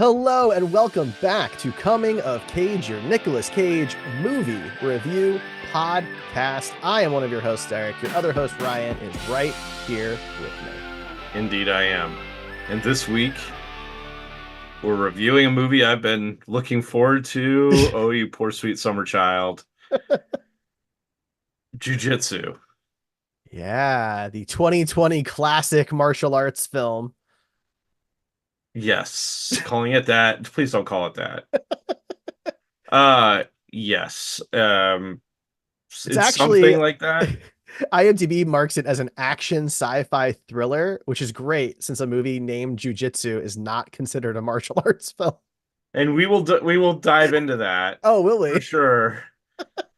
Hello and welcome back to Coming of Cage, your Nicolas Cage movie review podcast. I am one of your hosts, Derek. Your other host, Ryan, is right here with me. Indeed, I am. And this week, we're reviewing a movie I've been looking forward to. Oh, you poor sweet summer child. Jiu Jitsu. Yeah, the 2020 classic martial arts film. Yes. Calling it that. Please don't call it that. Yes. It's It's actually something like that. IMDb marks it as an action sci-fi thriller, which is great since a movie named Jiu Jitsu is not considered a martial arts film. And we will dive into that Oh, will for we? sure.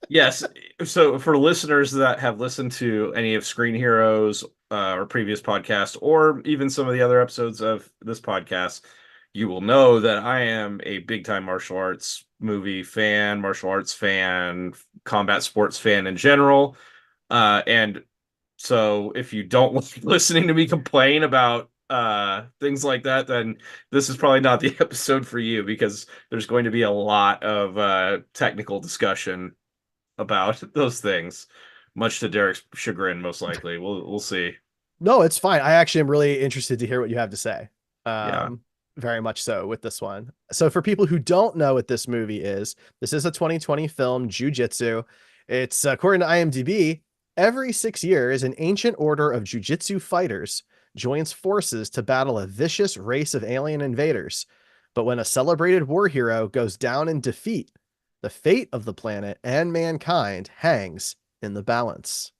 Yes. So for listeners that have listened to any of Screen Heroes or previous podcasts, or even some of the other episodes of this podcast, you will know that I am a big time martial arts movie fan, martial arts fan, combat sports fan in general. And so if you don't like listening to me complain about things like that, then this is probably not the episode for you because there's going to be a lot of technical discussion about those things, much to Derek's chagrin, most likely. We'll see. No, it's fine. I actually am really interested to hear what you have to say. Yeah. Um, Very much so with this one. So for people who don't know what this movie is, this is a 2020 film, Jiu Jitsu. It's according to IMDb, every 6 years, an ancient order of jiu-jitsu fighters joins forces to battle a vicious race of alien invaders. But when a celebrated war hero goes down in defeat, the fate of the planet and mankind hangs in the balance.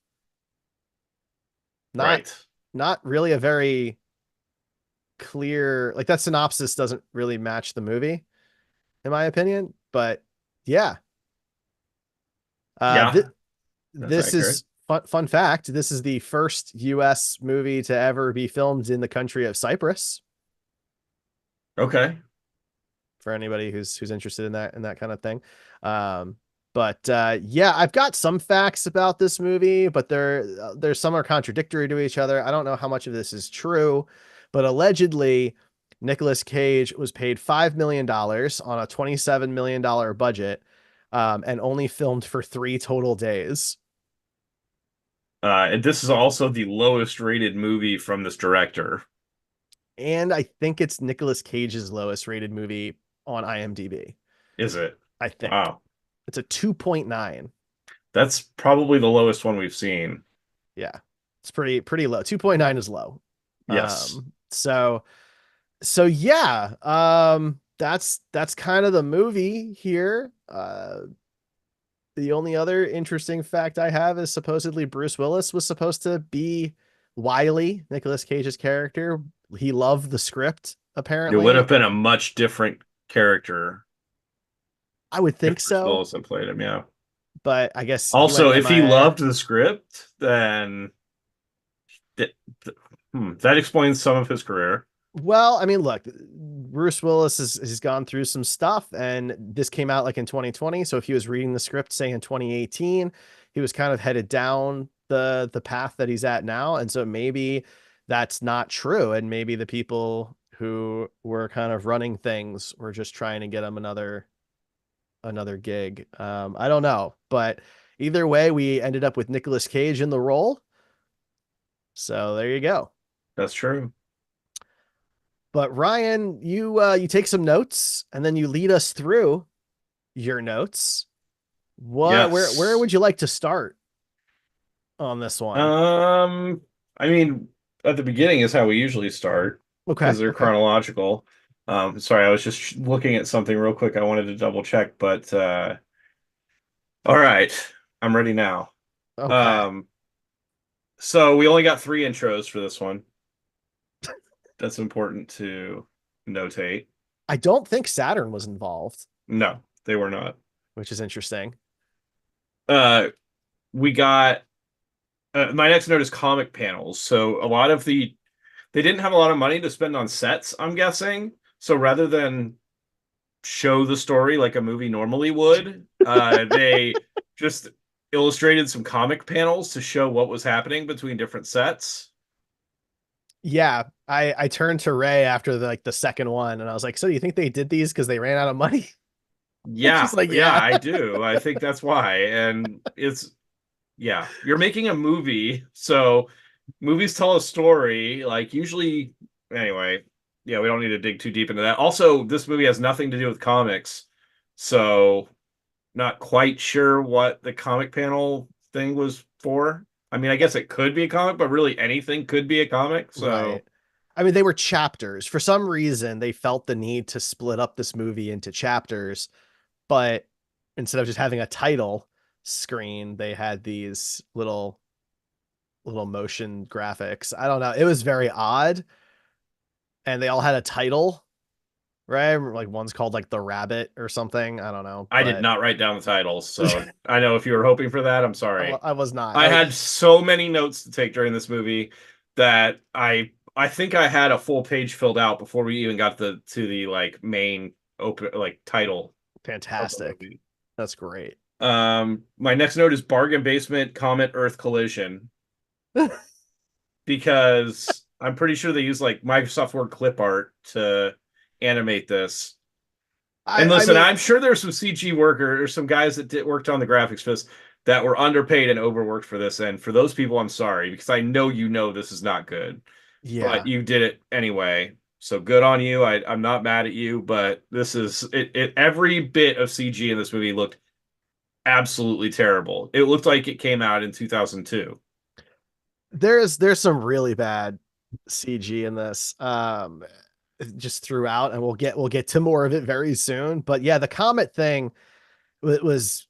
Not Right. not really a very clear, like, that synopsis doesn't really match the movie in my opinion, but yeah. uh th- Yeah, that's this accurate. is fun fact, this is the first US movie to ever be filmed in the country of Cyprus, Okay. for anybody who's interested in that kind of thing. But yeah, I've got some facts about this movie, but there's some are contradictory to each other. I don't know how much of this is true, but allegedly Nicolas Cage was paid $5 million on a $27 million budget, and only filmed for 3 total days. And this is also the lowest rated movie from this director. And I think it's Nicolas Cage's lowest rated movie on IMDb. Is it? I think Wow. it's a 2.9. That's probably the lowest one we've seen. Yeah, it's pretty low. 2.9 is low. Yes. So yeah, that's kind of the movie here. The only other interesting fact I have is supposedly Bruce Willis was supposed to be Wiley, Nicolas Cage's character. He loved the script, It would apparently. have been a much different character I would if think Bruce so, Willis had played him, yeah. but I guess he went Also, if he MIA. loved the script, then th- that explains some of his career. Well, I mean, look, Bruce Willis has gone through some stuff, and this came out like in 2020. So if he was reading the script, say in 2018, he was kind of headed down the path that he's at now. And so maybe that's not true. And maybe the people who were kind of running things were just trying to get him another gig. I don't know, but either way, we ended up with Nicolas Cage in the role. So there you go. That's true. But Ryan, you take some notes and then you lead us through your notes. Where Yes. would you like to start on this one? Um, I mean, at the beginning is how we usually start Okay, because they're okay, chronological. Sorry, I was just looking at something real quick. I wanted to double check, but all right, I'm ready now. okay. Um, so we only got three intros for this one. That's important to notate. I don't think Saturn was involved, No, they were not. which is interesting. Uh, we got my next note is comic panels. So a lot of they didn't have a lot of money to spend on sets, I'm guessing. So rather than show the story like a movie normally would, they just illustrated some comic panels to show what was happening between different sets. Yeah, I turned to Ray after the second one, and I was like, "So you think they did these because they ran out of money?" And she's Yeah, like, yeah, "Yeah." I do. I think that's why. And it's yeah, you're making a movie, so movies tell a story. Like usually, anyway. Yeah, we don't need to dig too deep into that. Also, this movie has nothing to do with comics, so not quite sure what the comic panel thing was for. I mean, I guess it could be a comic, but really anything could be a comic. Right. So I mean, they were chapters. For some reason, they felt the need to split up this movie into chapters, but instead of just having a title screen, they had these little motion graphics. I don't know. It was very odd, and they all had a title, right? Like one's called like The Rabbit or something. I don't know, I did but not write down the titles. So I know if you were hoping for that, I'm sorry. I was not. I had so many notes to take during this movie that I think I had a full page filled out before we even got to the like main open like title of the Fantastic. movie. That's great. My next note is bargain basement comet Earth collision because I'm pretty sure they use like Microsoft Word clip art to animate this. And I listen, mean, I'm sure there's some CG workers or some guys that worked on the graphics for this that were underpaid and overworked for this. And for those people, I'm sorry because I know you know this is not good, but yeah. you did it anyway. So good on you. I'm not mad at you, but this is it. Every bit of CG in this movie looked absolutely terrible. It looked like it came out in 2002. There's some really bad CG in this. Just throughout, and we'll get to more of it very soon. But yeah, the comet thing was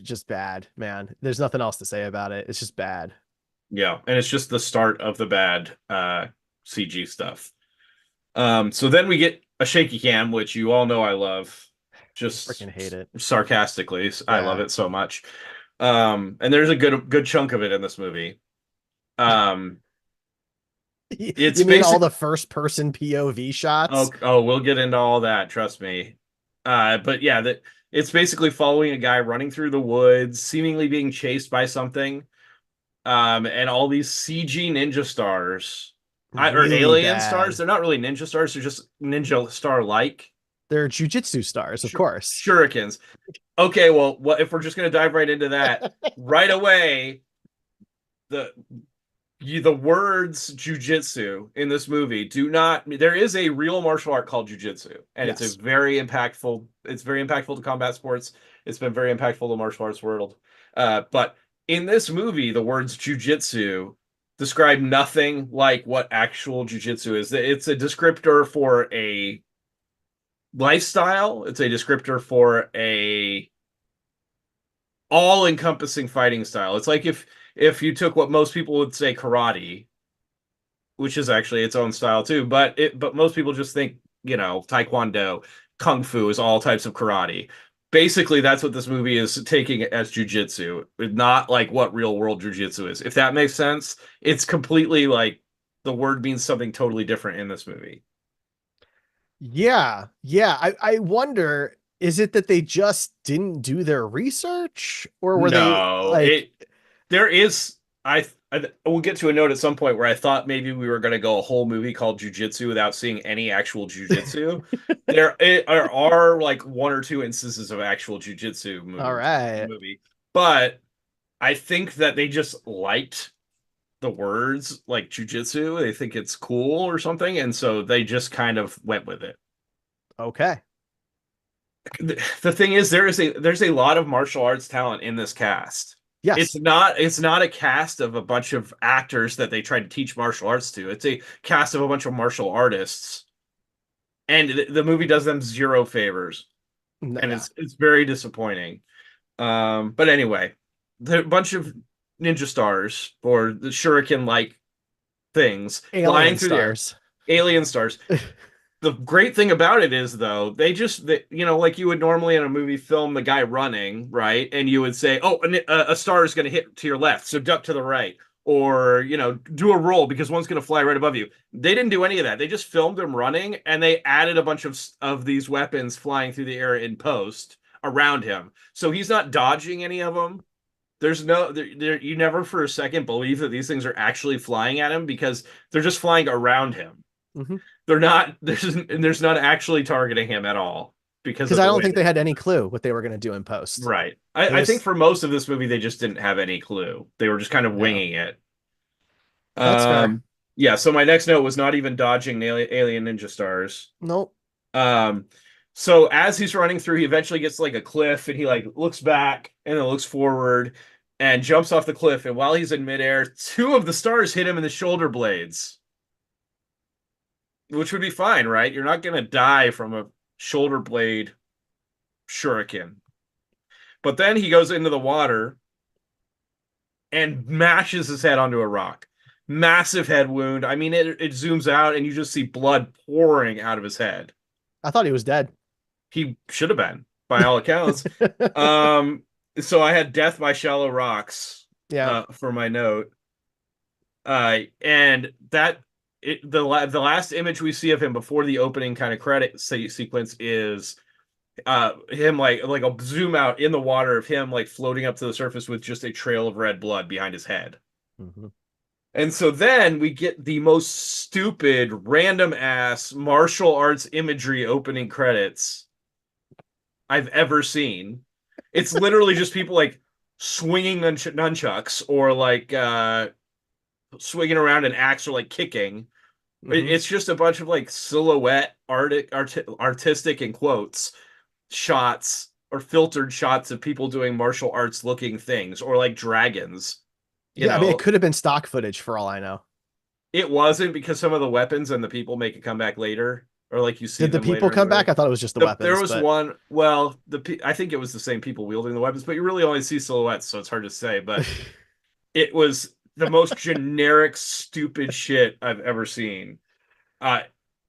just bad, man. There's nothing else to say about it. It's just bad. Yeah, and it's just the start of the bad CG stuff. So then we get a shaky cam, which you all know I love, just Freaking hate it. sarcastically. I love Yeah. it so much. And there's a good chunk of it in this movie. Um, it's You mean all basic. the first person POV shots? Oh, we'll get into all that. Trust me. But yeah, that it's basically following a guy running through the woods, seemingly being chased by something. And all these CG ninja stars, or Really alien stars. bad. They're not really ninja stars. They're just ninja star like They're jujitsu stars, of course. shurikens. Okay, well, what if we're just gonna dive right into that right away? The the words jujitsu in this movie do not. There is a real martial art called jujitsu, and it's a Yes. very impactful. It's very impactful to combat sports. It's been very impactful to the martial arts world. But in this movie, the words jujitsu describe nothing like what actual jujitsu is. It's a descriptor for a lifestyle. It's a descriptor for a all-encompassing fighting style. It's like if you took what most people would say karate, which is actually its own style too, but most people just think, taekwondo, kung fu is all types of karate. Basically, that's what this movie is taking as jujitsu, not like what real world jujitsu is. If that makes sense, it's completely like the word means something totally different in this movie. Yeah. Yeah. I wonder, is it that they just didn't do their research, or were they No, like, there is I will get to a note at some point where I thought maybe we were going to go a whole movie called Jujitsu without seeing any actual jujitsu. There are like one or two instances of actual jujitsu all moves in the right. movie, but I think that they just liked the words like jujitsu. They think it's cool or something, and so they just kind of went with it. Okay. The thing is there's a lot of martial arts talent in this cast. Yes. It's not a cast of a bunch of actors that they try to teach martial arts to. It's a cast of a bunch of martial artists, and the movie does them zero favors, and Yeah. it's very disappointing. But anyway, the bunch of ninja stars or the shuriken like things flying Alien through the air, stars. alien stars. The great thing about it is though like you would normally in a movie film the guy running right and you would say oh a star is going to hit to your left so duck to the right or do a roll because one's going to fly right above you. They didn't do any of that. They just filmed him running and they added a bunch of these weapons flying through the air in post around him so he's not dodging any of them. You never for a second believe that these things are actually flying at him because they're just flying around him. Mm-hmm. They're not, there's not actually targeting him at all because Because of I the don't way think they they had any clue what they were going to do in post. right. They I think just, for most of this movie, they just didn't have any clue. They were just kind of yeah, winging it. that's fair. Yeah, so my next note was not even dodging alien ninja stars. Nope. Um, so as he's running through, he eventually gets to like a cliff and he like looks back and then looks forward and jumps off the cliff. And while he's in midair, two of the stars hit him in the shoulder blades, which would be fine, right? You're not going to die from a shoulder blade shuriken. But then he goes into the water and mashes his head onto a rock. Massive head wound. I mean, it zooms out and you just see blood pouring out of his head. I thought he was dead. He should have been, by all accounts. Um, so I had death by shallow rocks Yeah. for my note. And that the last image we see of him before the opening kind of credit sequence is him like a zoom out in the water of him like floating up to the surface with just a trail of red blood behind his head. Mm-hmm. And so then we get the most stupid, random ass martial arts imagery opening credits I've ever seen. It's literally just people like swinging nunchucks or like swinging around an axe or like kicking. Mm-hmm. It's just a bunch of like silhouette artistic in quotes shots or filtered shots of people doing martial arts looking things or like dragons. You Yeah, I mean, it know, could have been stock footage for all I know. it wasn't because some of the weapons and the people make a comeback later, or like you see Did the them people later in the come back? movie. I thought it was just the There weapons, was but one. Well, I think it was the same people wielding the weapons, but you really only see silhouettes, so it's hard to say. But it was the most generic, stupid shit I've ever seen. Uh,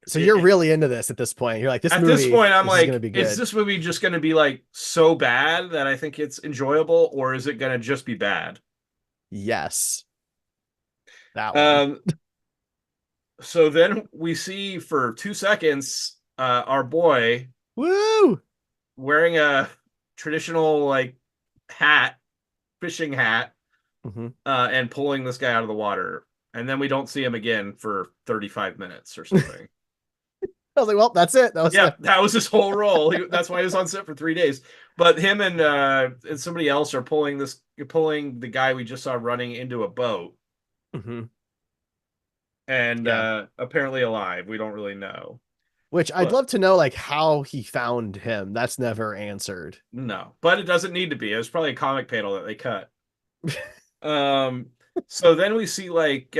so you're really into this at this point. You're like, this at this movie, point, I'm this is going to like, be is good. this movie just going to be like so bad that I think it's enjoyable, or is it going to just be bad? Yes. That one. Um, so then we see for 2 seconds our boy Woo! wearing a traditional like hat, fishing hat, Mm-hmm. and pulling this guy out of the water. And then we don't see him again for 35 minutes or something. I was like, well, that's it. That was Yeah, it. that was his whole role. That's why he was on set for 3 days. But him and somebody else are pulling the guy we just saw running into a boat, Mm-hmm. and Yeah. apparently alive. We don't really know. Which I'd But love to know, like, how he found him. That's never answered. no, but it doesn't need to be. It was probably a comic panel that they cut. Um, so then we see like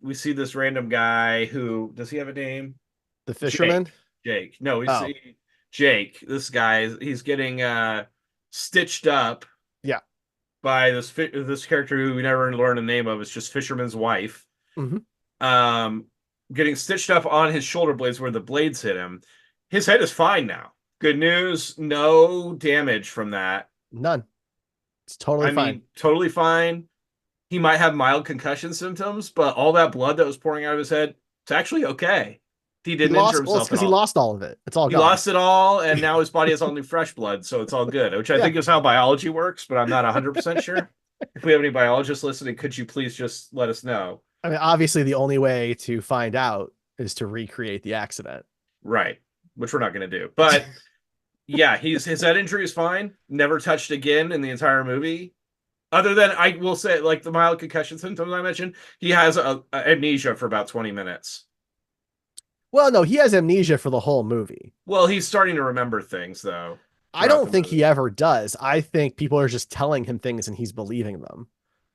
we see this random guy who does he have a name? The fisherman? Jake. No, we Oh, see Jake. This guy, he's getting stitched up yeah. by this character who we never learn the name of. It's just Fisherman's wife. Mm-hmm. Um, getting stitched up on his shoulder blades where the blades hit him. His head is fine now. Good news, no damage from that. None. It's totally I fine. mean, totally fine. He might have mild concussion symptoms, but all that blood that was pouring out of his head, it's actually okay. He He didn't injure lost, well, it's himself at because he all. lost all of it. It's all He gone. lost it all, and now his body has all new fresh blood, so it's all good, which I Yeah. think is how biology works, but I'm not 100% sure. If we have any biologists listening, could you please just let us know? I mean, obviously, the only way to find out is to recreate the accident. Right, which we're not going to do. But yeah, his head injury is fine. Never touched again in the entire movie. Other than I will say, like the mild concussion symptoms I mentioned, he has a amnesia for about 20 minutes. Well, no, he has amnesia for the whole movie. Well, he's starting to remember things though. I Throughout don't the think movie. he ever does. I think people are just telling him things and he's believing them.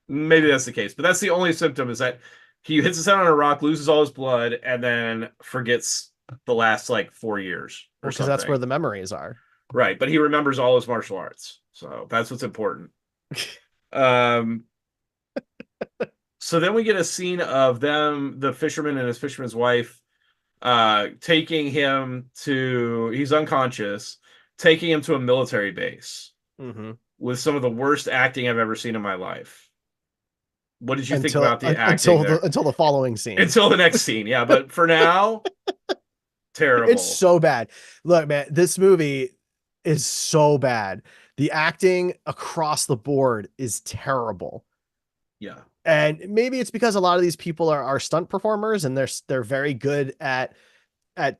Maybe that's the case, but that's the only symptom is that he hits his head on a rock, loses all his blood, and then forgets the last like 4 years or Well, because that's where something. the memories are. Right, but he remembers all his martial arts, so that's what's important. Um, so then we get a scene of them, the fisherman and his fisherman's wife, taking him to, he's unconscious, taking him to a military base Mm-hmm. with some of the worst acting I've ever seen in my life. What did you think Until about the acting there? until the following scene. Until the next scene, yeah. But for now, terrible. It's so bad. Look, man, this movie is so bad. The acting across the board is terrible. Yeah. And maybe it's because a lot of these people are stunt performers and they're very good at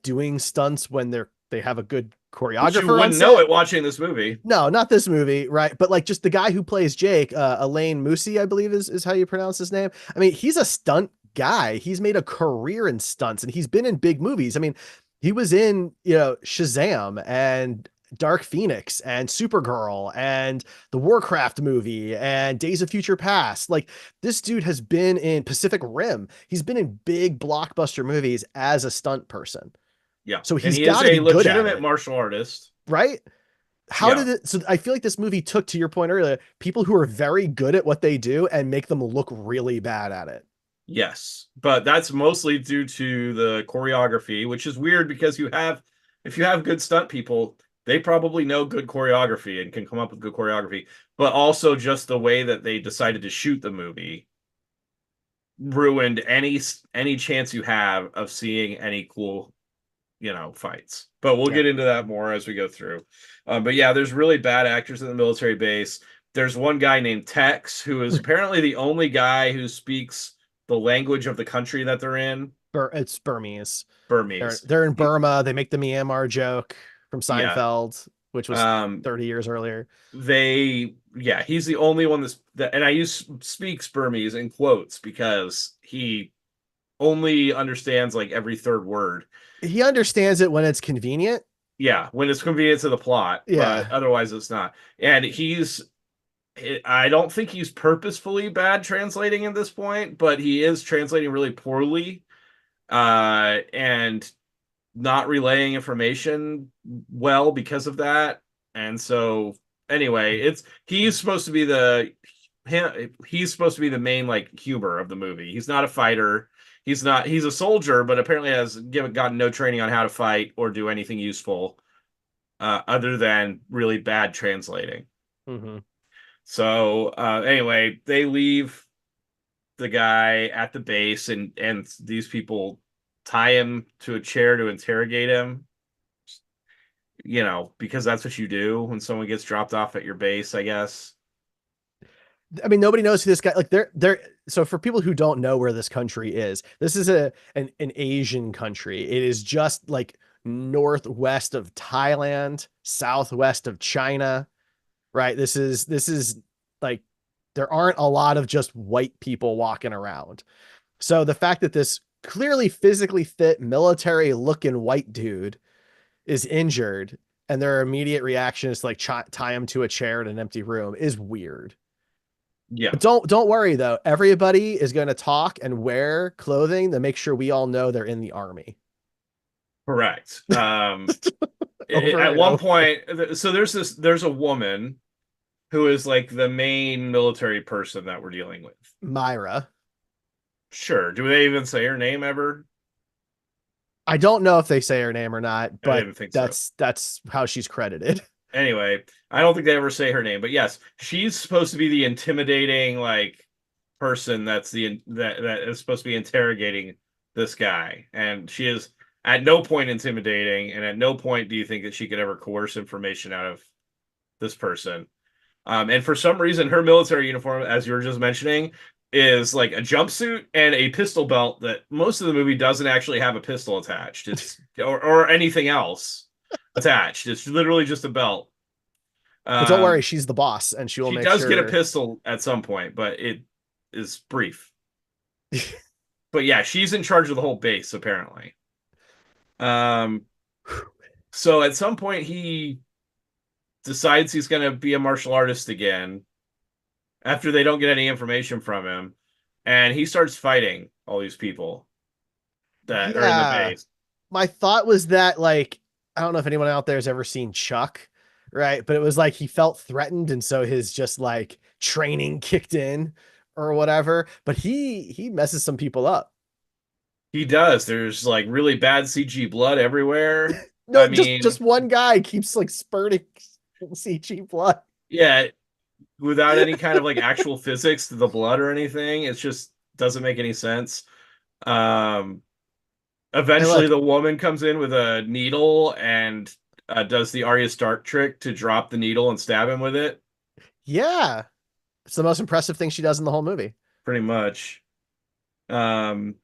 doing stunts when they have a good But you choreographer on wouldn't know set. it watching this movie. No, not this movie, right? But like just the guy who plays Jake, Alain Moussi, I believe is how you pronounce his name. I mean, he's a stunt guy. He's made a career in stunts and he's been in big movies. I mean, he was in, Shazam and Dark Phoenix and Supergirl and the Warcraft movie and Days of Future Past. Like this dude has been in Pacific Rim. He's been in big blockbuster movies as a stunt person. Yeah. So And he's he is got to a be good at legitimate it, martial artist. right? How Yeah. did it? So I feel like this movie took, to your point earlier, people who are very good at what they do and make them look really bad at it. Yes. But that's mostly due to the choreography, which is weird because if you have good stunt people, they probably know good choreography and can come up with good choreography, but also just the way that they decided to shoot the movie ruined any chance you have of seeing any cool, fights. But we'll Yeah. get into that more as we go through. But yeah, there's really bad actors in the military base. There's one guy named Tex who is apparently the only guy who speaks the language of the country that they're in. It's Burmese. They're Burmese. they're in Burma. They make the Myanmar joke from Yeah. Seinfeld, which was Um 30 years earlier. he's the only one and I use speaks Burmese in quotes because he only understands like every third word. He understands it when it's convenient. Yeah, when it's convenient to the plot, but Yeah. otherwise it's not. And I don't think he's purposefully bad translating at this point, but he is translating really poorly, and not relaying information well because of that. And so anyway, he's supposed to be the main like humor of the movie. He's not a fighter. He's a soldier, but apparently has gotten no training on how to fight or do anything useful, other than really bad translating. Mm-hmm. So anyway, they leave the guy at the base, and these people tie him to a chair to interrogate him. Because that's what you do when someone gets dropped off at your base, I guess. I mean, nobody knows who this guy. Like, they're. So for people who don't know where this country is, this is an Asian country. It is just like northwest of Thailand, southwest of China, right? This is like there aren't a lot of just white people walking around. So the fact that this clearly physically fit, military looking white dude is injured and their immediate reaction is to like tie him to a chair in an empty room is weird. Yeah, But don't worry though. Everybody is going to talk and wear clothing to make sure we all know they're in the army. correct. Over At and one over. point, so there's a woman who is like the main military person that we're dealing with. Myra. Sure. Do they even say her name ever? I don't know if they say her name or not, I but didn't think so. that's how she's credited. Anyway, I don't think they ever say her name, but yes, she's supposed to be the intimidating like person that is supposed to be interrogating this guy, and she is at no point intimidating, and at no point do you think that she could ever coerce information out of this person. And for some reason, her military uniform, as you were just mentioning, is like a jumpsuit and a pistol belt that most of the movie doesn't actually have a pistol attached. It's or anything else attached. It's literally just a belt. But don't worry, Um, she's the boss and she will she make does get a sure. pistol at some point, but it is brief. But yeah, she's in charge of the whole base apparently. Um, so at some point he decides he's going to be a martial artist again after they don't get any information from him, and he starts fighting all these people that are in the Yeah. base. My thought was that like I don't know if anyone out there has ever seen Chuck, right? But it was like he felt threatened and so his just like training kicked in or whatever, but he messes some people up. He does. There's like really bad CG blood everywhere. No, I just mean, one guy keeps like spurting CG blood. yeah, without any kind of like actual physics to the blood or anything, it just doesn't make any sense. Um, And Eventually look, the woman comes in with a needle and does the Arya Stark trick to drop the needle and stab him with it. Yeah. It's the most impressive thing she does in the whole movie. Pretty much. Um,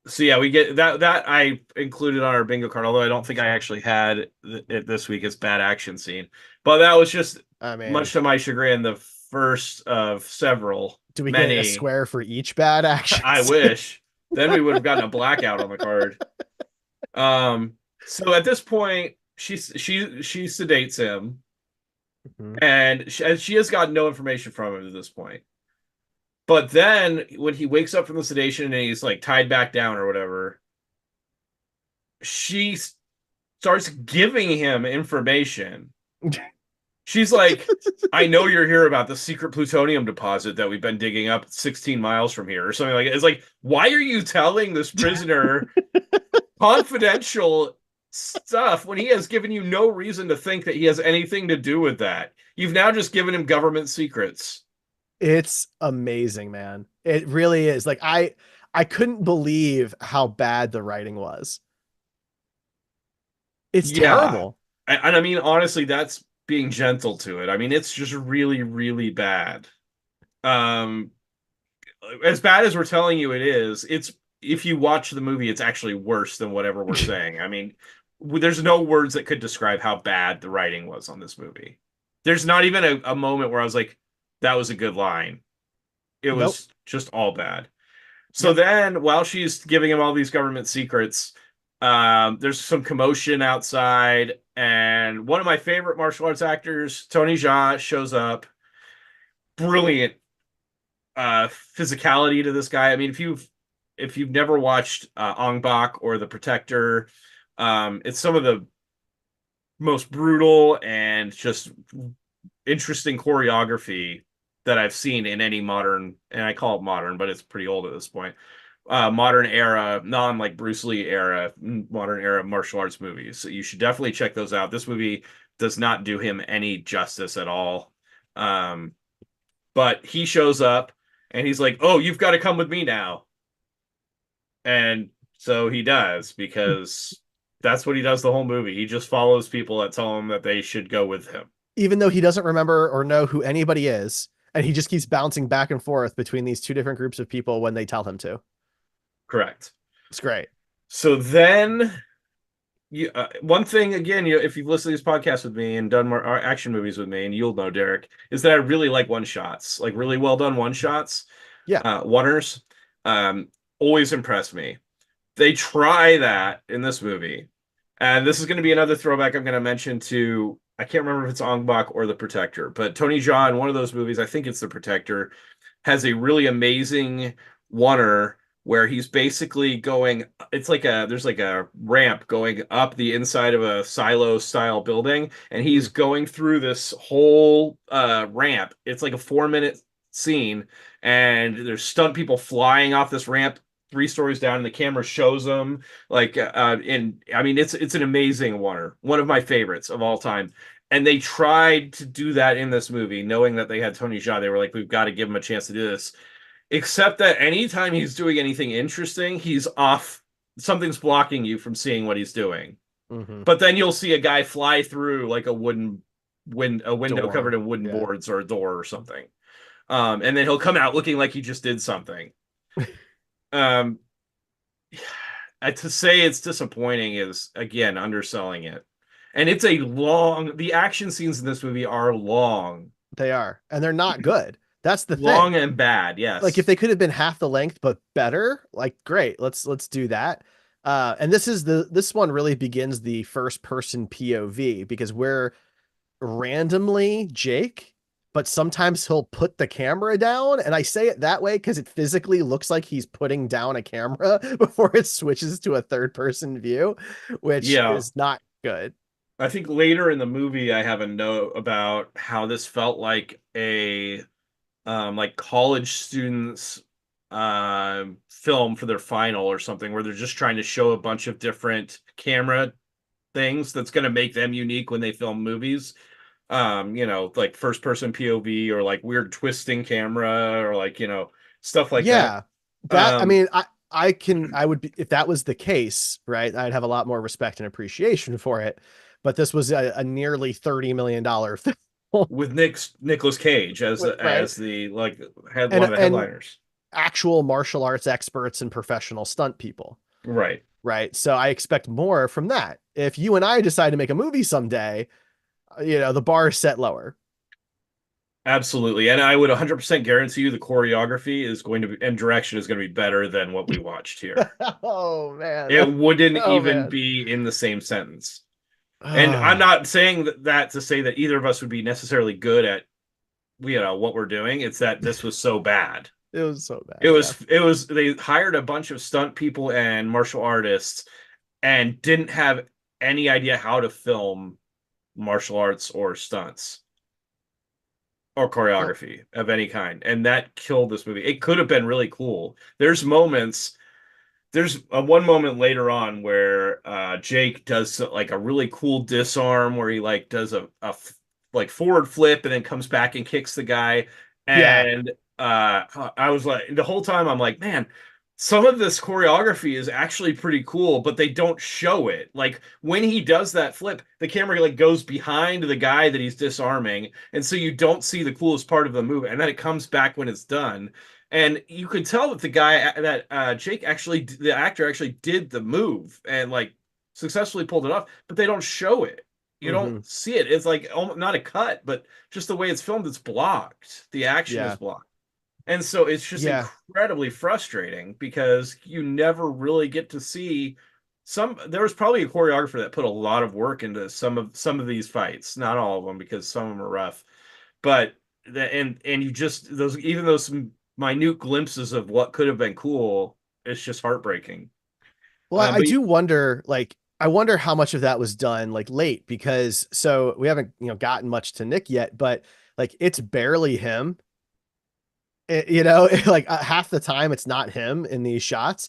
so yeah, we get that I included on our bingo card, although I don't think I actually had it this week as bad action scene. But that was just I mean, much to my chagrin, the first of several, do we get a many. square for each bad action I scene? wish. Then we would have gotten a blackout on the card. Um, so at this point, she sedates him, Mhm. and she has got no information from him at this point. But then when he wakes up from the sedation and he's like tied back down or whatever, she starts giving him information. She's like, I know you're here about the secret plutonium deposit that we've been digging up 16 miles from here, or something like it. It's like, why are you telling this prisoner confidential stuff when he has given you no reason to think that he has anything to do with that? You've now just given him government secrets. It's amazing, man. It really is. Like I couldn't believe how bad the writing was. It's Yeah. terrible. And I mean, honestly, that's being gentle to it. I mean, it's just really, really bad. Um, as bad as we're telling you it is, it's if you watch the movie, it's actually worse than whatever we're saying. I mean, there's no words that could describe how bad the writing was on this movie. There's not even a moment where I was like, that was a good line. It Nope. was just all bad. So Yep. then, while she's giving him all these government secrets, there's some commotion outside, and one of my favorite martial arts actors, Tony Jaa, shows up. Brilliant physicality to this guy. I mean, if you've never watched Ong Bak or The Protector, it's some of the most brutal and just interesting choreography that I've seen in any modern, and I call it modern, but it's pretty old at this point. Modern era, non like Bruce Lee era, modern era martial arts movies. So you should definitely check those out. This movie does not do him any justice at all. Um, but he shows up and he's like, "Oh, you've got to come with me now." And so he does because that's what he does the whole movie. He just follows people that tell him that they should go with him. Even though he doesn't remember or know who anybody is, and he just keeps bouncing back and forth between these two different groups of people when they tell him to. Correct. It's great. So then one thing again, if you've listened to these podcasts with me and done more action movies with me, and you'll know, Derek, is that I really like one shots, like really well done one shots, Yeah. oneers. Um, always impress me. They try that in this movie, and this is going to be another throwback I'm going to mention to. I can't remember if it's Ong Bak or The Protector, but Tony Jaa in one of those movies, I think it's The Protector, has a really amazing oneer where he's basically going, it's like there's like a ramp going up the inside of a silo style building, and Mm. he's going through this whole ramp. It's like a 4 minute scene, and there's stunt people flying off this ramp 3 stories down, and the camera shows them like in I mean it's an amazing oneer, one of my favorites of all time. And they tried to do that in this movie, knowing that they had Tony Jaa. They were like, we've got to give him a chance to do this. Except that anytime he's doing anything interesting, he's off. Something's blocking you from seeing what he's doing. Mm-hmm. But then you'll see a guy fly through like a window covered Door. in wooden Yeah. boards or a door or something. And then he'll come out looking like he just did something. Um, to say it's disappointing is again underselling it. And it's the action scenes in this movie are long, They are. And they're not good. That's the thing. long and bad. Like if Yes. they could have been half the length but better, like great, let's do that. And this one really begins the first person POV because we're randomly Jake, but sometimes he'll put the camera down. And I say it that way because it physically looks like he's putting down a camera before it switches to a third person view, which Yeah. is not good. I think later in the movie, I have a note about how this felt like a like college students film for their final or something, where they're just trying to show a bunch of different camera things that's going to make them unique when they film movies. Like first person POV or like weird twisting camera or like stuff like that. Yeah. That I Um, mean, I would be, if that was the case, right? I'd have a lot more respect and appreciation for it. But this was a nearly $30 million film, with Nicolas Cage as right? the like had one And of the and headliners. actual martial arts experts and professional stunt people, Right. right? So I expect more from that. If you and I decide to make a movie someday, the bar is set lower. Absolutely. And I would 100% guarantee you the choreography is going to be and direction is going to be better than what we watched here. Oh It man. wouldn't Oh even man. be in the same sentence. And I'm Ah, not saying that to say that either of us would be necessarily good at what we're doing. It's that this was so bad. it was so It bad. Yeah. was it was they hired a bunch of stunt people and martial artists and didn't have any idea how to film martial arts or stunts or Well, choreography of any kind. And that killed this movie. It could have been really cool. There's one moment later on where Jake does like a really cool disarm where he like does like forward flip and then comes back and kicks the guy. yeah. And I was like, the whole time I'm like, man, some of this choreography is actually pretty cool, but they don't show it. Like when he does that flip, the camera like goes behind the guy that he's disarming, and so you don't see the coolest part of the move, and then it comes back when it's done. And you could tell that Jake actually, the actor actually did the move and like successfully pulled it off, but they don't show it. You don't Hmm. see it. It's like almost not a cut, but just the way it's filmed, it's blocked. The action is Yeah. blocked. And so it's just Yeah. incredibly frustrating because you never really get to see there was probably a choreographer that put a lot of work into some of these fights, not all of them because some of them are rough. But and you just those even those minute glimpses of what could have been cool, it's just heartbreaking. Well, I But do wonder, like, I wonder how much of that was done like late because so we haven't, gotten much to Nick yet, but like it's barely him. Like half the time it's not him in these shots.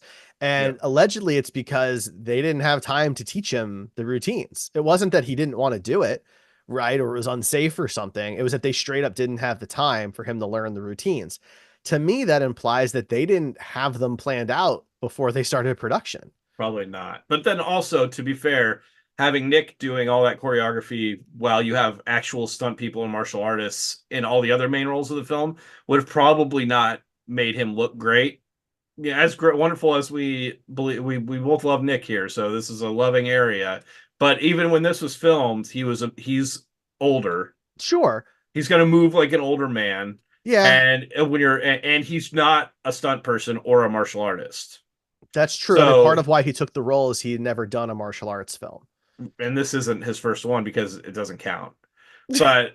yeah, And allegedly it's because they didn't have time to teach him the routines. It wasn't that he didn't want to do it, right? Or it was unsafe or something. It was that they straight up didn't have the time for him to learn the routines. To me, that implies that they didn't have them planned out before they started production. probably not. But then also, to be fair, having Nick doing all that choreography while you have actual stunt people and martial artists in all the other main roles of the film would have probably not made him look great. Yeah, as great, wonderful as we believe, we both love Nick here, so this is a loving area. But even when this was filmed, he's older. Sure. He's going to move like an older man, Yeah, and he's not a stunt person or a martial artist. that's true. I mean, So part of why he took the role is he had never done a martial arts film. and this isn't his first one because it doesn't count. But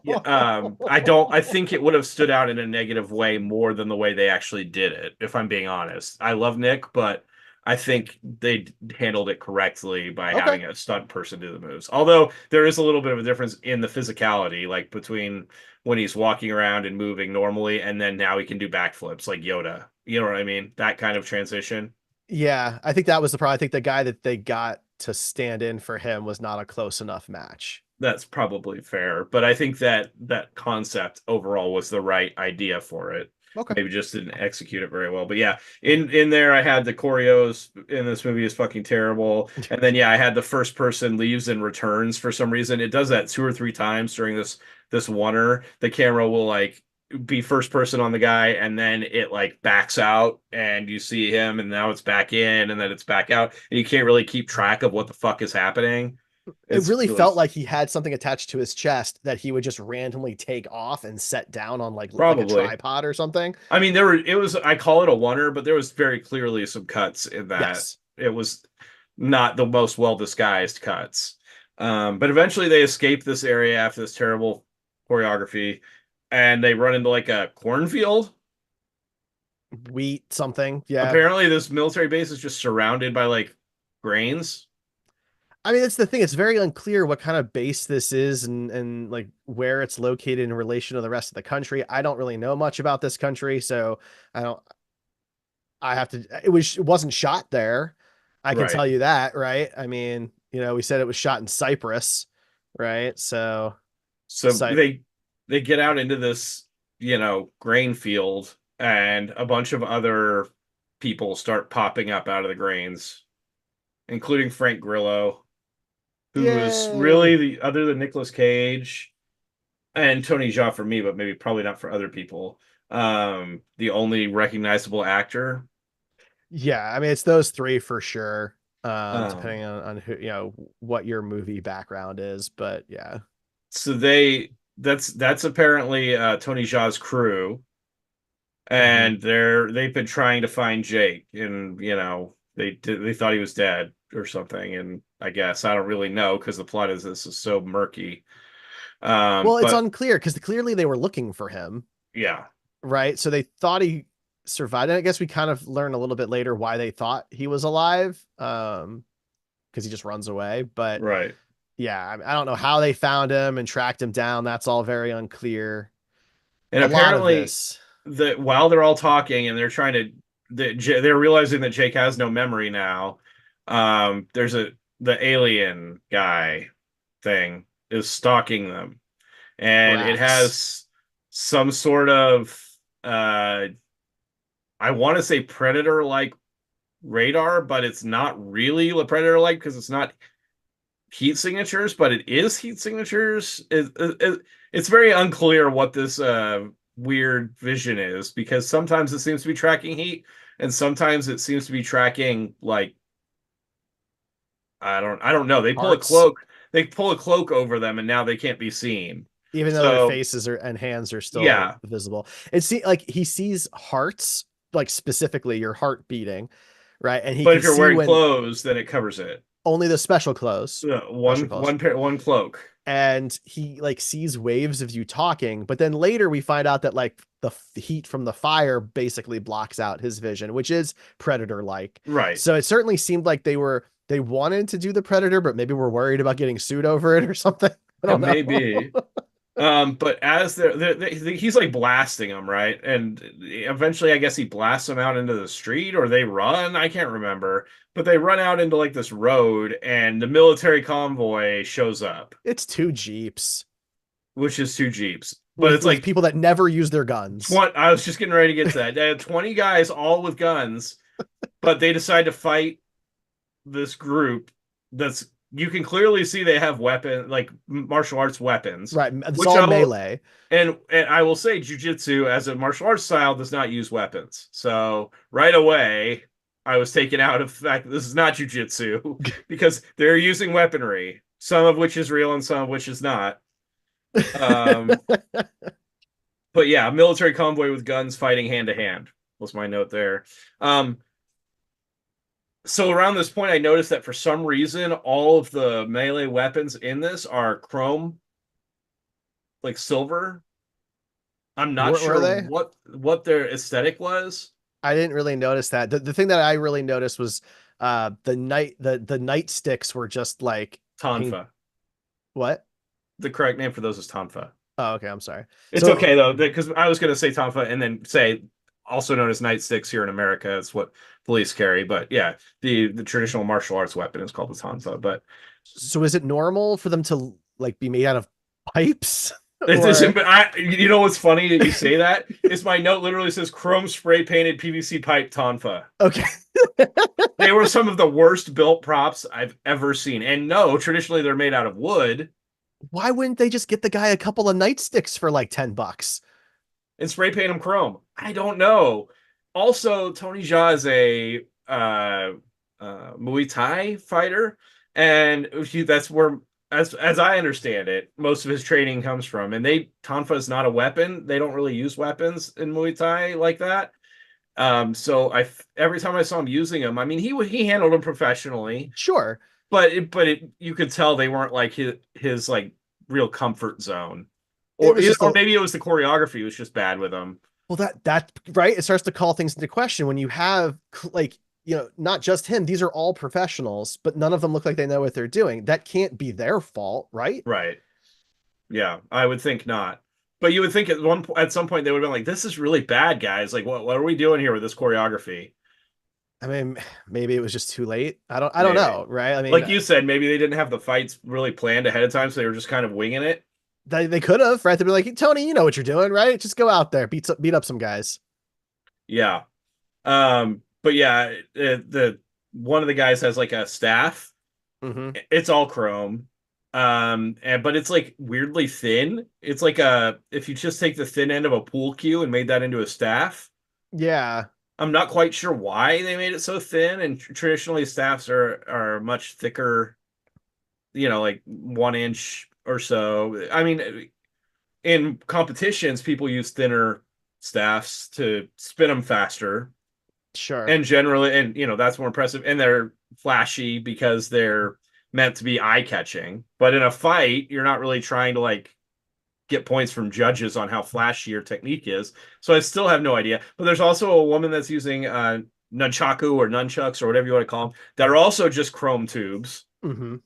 yeah, I think it would have stood out in a negative way more than the way they actually did it, if I'm being honest. I love Nick, but I think they handled it correctly by Okay. having a stunt person do the moves. Although there is a little bit of a difference in the physicality, like between when he's walking around and moving normally, and then now he can do backflips like Yoda. You know what I mean? That kind of transition. Yeah, I think that was the problem. I think the guy that they got to stand in for him was not a close enough match. That's probably fair, but I think that that concept overall was the right idea for it. Okay. Maybe just didn't execute it very well. But yeah, in there I had the choreos in this movie is fucking terrible. And then yeah, I had the first person leaves and returns for some reason. It does that two or three times during this oneer. The camera will like be first person on the guy and then it like backs out and you see him and now it's back in and then it's back out and you can't really keep track of what the fuck is happening. It It's really really felt like he had something attached to his chest that he would just randomly take off and set down on like a probably. tripod or something. I mean, it was, I call it a oneer, but there was very clearly some cuts in that. Yes. It was not the most well disguised cuts. But eventually they escape this area after this terrible choreography and they run into like a cornfield. Wheat something. Yeah. Apparently, this military base is just surrounded by like grains. I mean, that's the thing. It's very unclear what kind of base this is and like where it's located in relation to the rest of the country. I don't really know much about this country, so I don't I have to it wasn't shot there. I can Right. tell you that, right? I mean, we said it was shot in Cyprus, right? So So Cy they get out into this, grain field and a bunch of other people start popping up out of the grains, including Frank Grillo, who was really Yay. the other than Nicolas Cage and Tony Jaa for me, but maybe probably not for other people. The only recognizable actor. Yeah, I mean it's those three for sure. Um, Depending on who, what your movie background is, but yeah. so that's apparently Tony Jaa's crew, Hmm. and they've been trying to find Jake, and they thought he was dead or something, and I guess I don't really know because the plot is this is so murky. Well, it's But unclear because clearly they were looking for him, yeah, right? So they thought he survived. And I guess we kind of learn a little bit later why they thought he was alive. Because he just runs away. But right. yeah, I don't know how they found him and tracked him down. That's all very unclear. And A lot of apparently, this. while they're all talking and they're realizing that Jake has no memory now. There's the alien guy thing is stalking them, and it Brax. has some sort of uh, I want to say predator like radar, but it's not really a predator like because it's not heat signatures, but it is heat signatures. It's very unclear what this weird vision is because sometimes it seems to be tracking heat, and sometimes it seems to be tracking like I don't know. Hearts. They pull a cloak over them, and now they can't be seen. Even though their So faces and hands are still yeah, visible. Like he sees hearts, like specifically your heart beating, right? And he but can if you're see wearing when clothes, then it covers it. only the special clothes, special clothes. One cloak. And he like sees waves of you talking, but then later we find out that like the heat from the fire basically blocks out his vision, which is predator like. Right. So it certainly seemed like they wanted to do the predator, but maybe we're worried about getting sued over it or something. I It don't may know. be. But as he's like blasting them, right? And eventually, I guess he blasts them out into the street, or they run. I can't remember, but they run out into like this road, and the military convoy shows up, It's two jeeps which is two jeeps. But with it's like people that never use their guns. I was just getting ready to get to that. They had 20 guys, all with guns, but they decide to fight this group that's you can clearly see they have weapon like martial arts weapons, Right, it's which all I will melee. and I will say jujitsu as a martial arts style does not use weapons. So right away, I was taken out of the fact that this is not jujitsu because they're using weaponry, some of which is real and some of which is not. Um, but yeah, military convoy with guns fighting hand to hand was my note there. Um, so around this point, I noticed that for some reason, all of the melee weapons in this are chrome, like silver. I'm not Were sure they? what their aesthetic was. I didn't really notice that. The thing that I really noticed was the nightsticks were just like paint. Tonfa. What? The correct name for those is Tonfa. Oh, okay, I'm sorry. It's So okay though, because I was going to say Tonfa and then say also known as nightsticks here in America. It's what police carry, but yeah, the traditional martial arts weapon is called the Tonfa. But so is it normal for them to like be made out of pipes it isn't. or But you know what's funny that you say that is my note literally says chrome spray painted PVC pipe Tonfa. okay. They were some of the worst built props I've ever seen. And no, traditionally they're made out of wood Why wouldn't they just get the guy a couple of nightsticks for like $10? and spray paint them chrome. I don't know. Also, Tony Jaa is a Muay Thai fighter, and that's where, as I understand it, most of his training comes from. And Tonfa is not a weapon. They don't really use weapons in Muay Thai like that. So every time I saw him using them, I mean, he handled them professionally, Sure. but you could tell they weren't like his like real comfort zone, It was just or a maybe it was the choreography was just bad with him. well that right, it starts to call things into question when you have like not just him, these are all professionals, but none of them look like they know what they're doing. That can't be their fault, right? Right. Yeah, I would think not. But you would think at some point they would have been like, "This is really bad, guys. Like, what are we doing here with this choreography?" I mean, maybe it was just too late. I don't Maybe, know, right? I mean, like you said, maybe they didn't have the fights really planned ahead of time, so they were just kind of winging it. they could have, right? They'd be like, hey, Tony, you know what you're doing, right? Just go out there, beat up some guys. Yeah. but yeah, the one of the guys has like a staff. Hmm. It's all chrome. And but it's like weirdly thin. It's like a if you just take the thin end of a pool cue and made that into a staff. Yeah, I'm not quite sure why they made it so thin. And traditionally, staffs are much thicker. Like 1 inch or so. I mean, in competitions, people use thinner staffs to spin them faster, sure. and generally, and that's more impressive. And they're flashy because they're meant to be eye-catching. But in a fight, you're not really trying to like get points from judges on how flashy your technique is. So I still have no idea. But there's also a woman that's using nunchaku or nunchucks or whatever you want to call them that are also just chrome tubes. Hmm.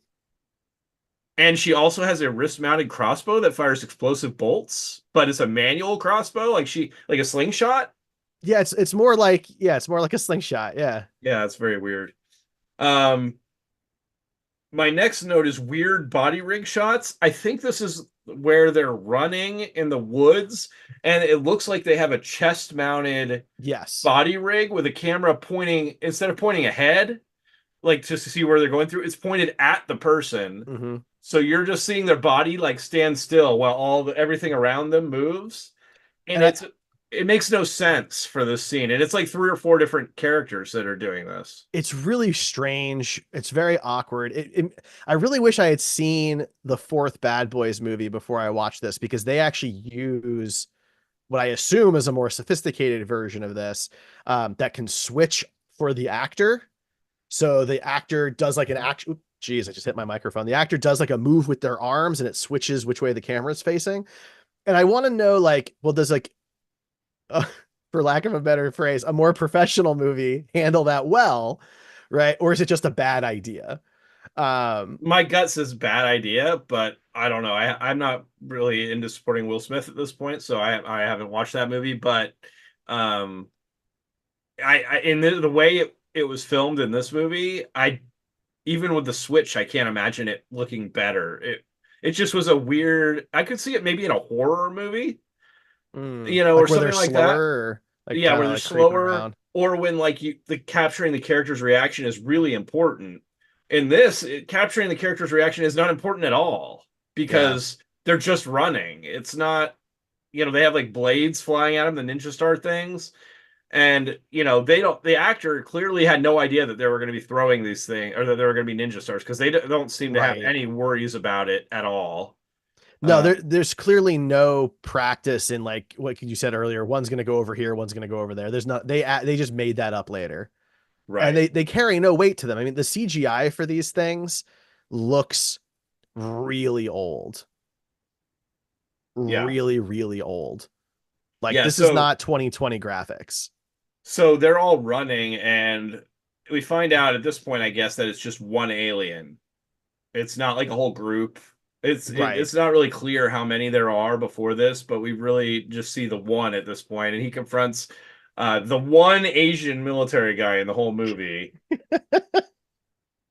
And she also has a wrist-mounted crossbow that fires explosive bolts, but it's a manual crossbow, like a slingshot. Yeah, it's more like, yeah, it's more like a slingshot. Yeah. Yeah, it's very weird. Um, my next note is weird body rig shots. I think this is where they're running in the woods, and it looks like they have a chest-mounted Yes. body rig with a camera pointing instead of pointing ahead, like just to see where they're going through, it's pointed at the person. Hmm. So you're just seeing their body like stand still while everything around them moves. And And I, it makes no sense for this scene. And it's like 3 or 4 different characters that are doing this. it's really strange. It's very awkward. I really wish I had seen the fourth Bad Boys movie before I watched this, because they actually use what I assume is a more sophisticated version of this, that can switch for the actor. So the actor does like an action. Geez, I just hit my microphone. The actor does like a move with their arms and it switches which way the camera is facing. And I want to know, like, well, does like, uh, for lack of a better phrase, a more professional movie handle that well, right? Or is it just a bad idea? Um, My gut says bad idea, but I don't know. I'm not really into supporting Will Smith at this point, so I haven't watched that movie. But um, I in the way it was filmed in this movie, I even with the switch, I can't imagine it looking better. It just was a weird. I could see it maybe in a horror movie, or like where they're something like slower that. or like Yeah, kind where of they're like creeping slower, around. or when like the capturing the character's reaction is really important. In this, capturing the character's reaction is not important at all Yeah. because they're just running. It's not, they have like blades flying at them, the ninja star things, and they don't. The actor clearly had no idea that they were going to be throwing these things or that they were going to be ninja stars because they don't seem to have Right. any worries about it at all. No, Um, there's clearly no practice in, like what you said earlier. One's going to go over here, one's going to go over there. There's not, they just made that up later. And right. they carry no weight to them. I mean, the CGI for these things looks really old. Yeah. Really, really old. Like Yeah. this is So not 2020 graphics. they're all running, and we find out at this point, I guess, that it's just one alien. It's not like a whole group. Right. It's not really clear how many there are before this, but we really just see the one at this point, and he confronts the one Asian military guy in the whole movie,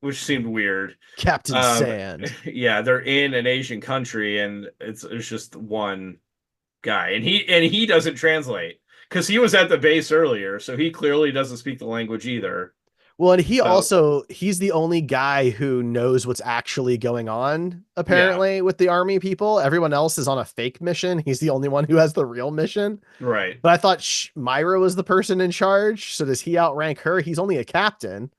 which seemed weird. Captain Um, Sand. yeah, they're in an Asian country, and it's just one guy, and he doesn't translate because he was at the base earlier, so he clearly doesn't speak the language either. Well, and So he's the only guy who knows what's actually going on, yeah, apparently, with the army people. Everyone else is on a fake mission. He's the only one who has the real mission. right. But I thought Myra was the person in charge. So does he outrank her? He's only a captain.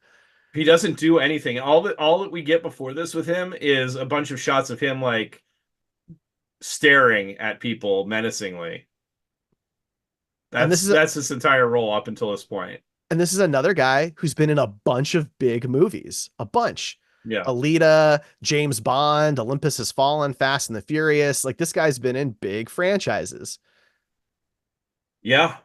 He doesn't do anything. All that we get before this with him is a bunch of shots of him like staring at people menacingly. And That's his entire role up until this point. this is another guy who's been in a bunch of big movies, a bunch. Yeah. Alita, James Bond, Olympus Has Fallen, Fast and the Furious. Like this guy's been in big franchises Yeah.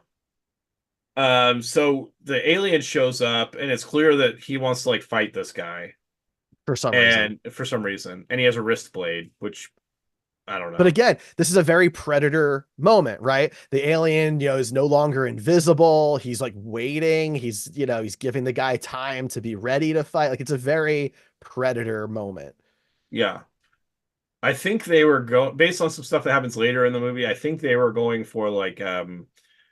So the alien shows up and it's clear that he wants to like fight this guy for some reason. and for some reason. And he has a wrist blade, which I don't But know. again, this is a very Predator moment, right? The alien, is no longer invisible. He's like waiting. He's giving the guy time to be ready to fight. Like it's a very Predator moment. Yeah. I think they were based on some stuff that happens later in the movie. I think they were going for like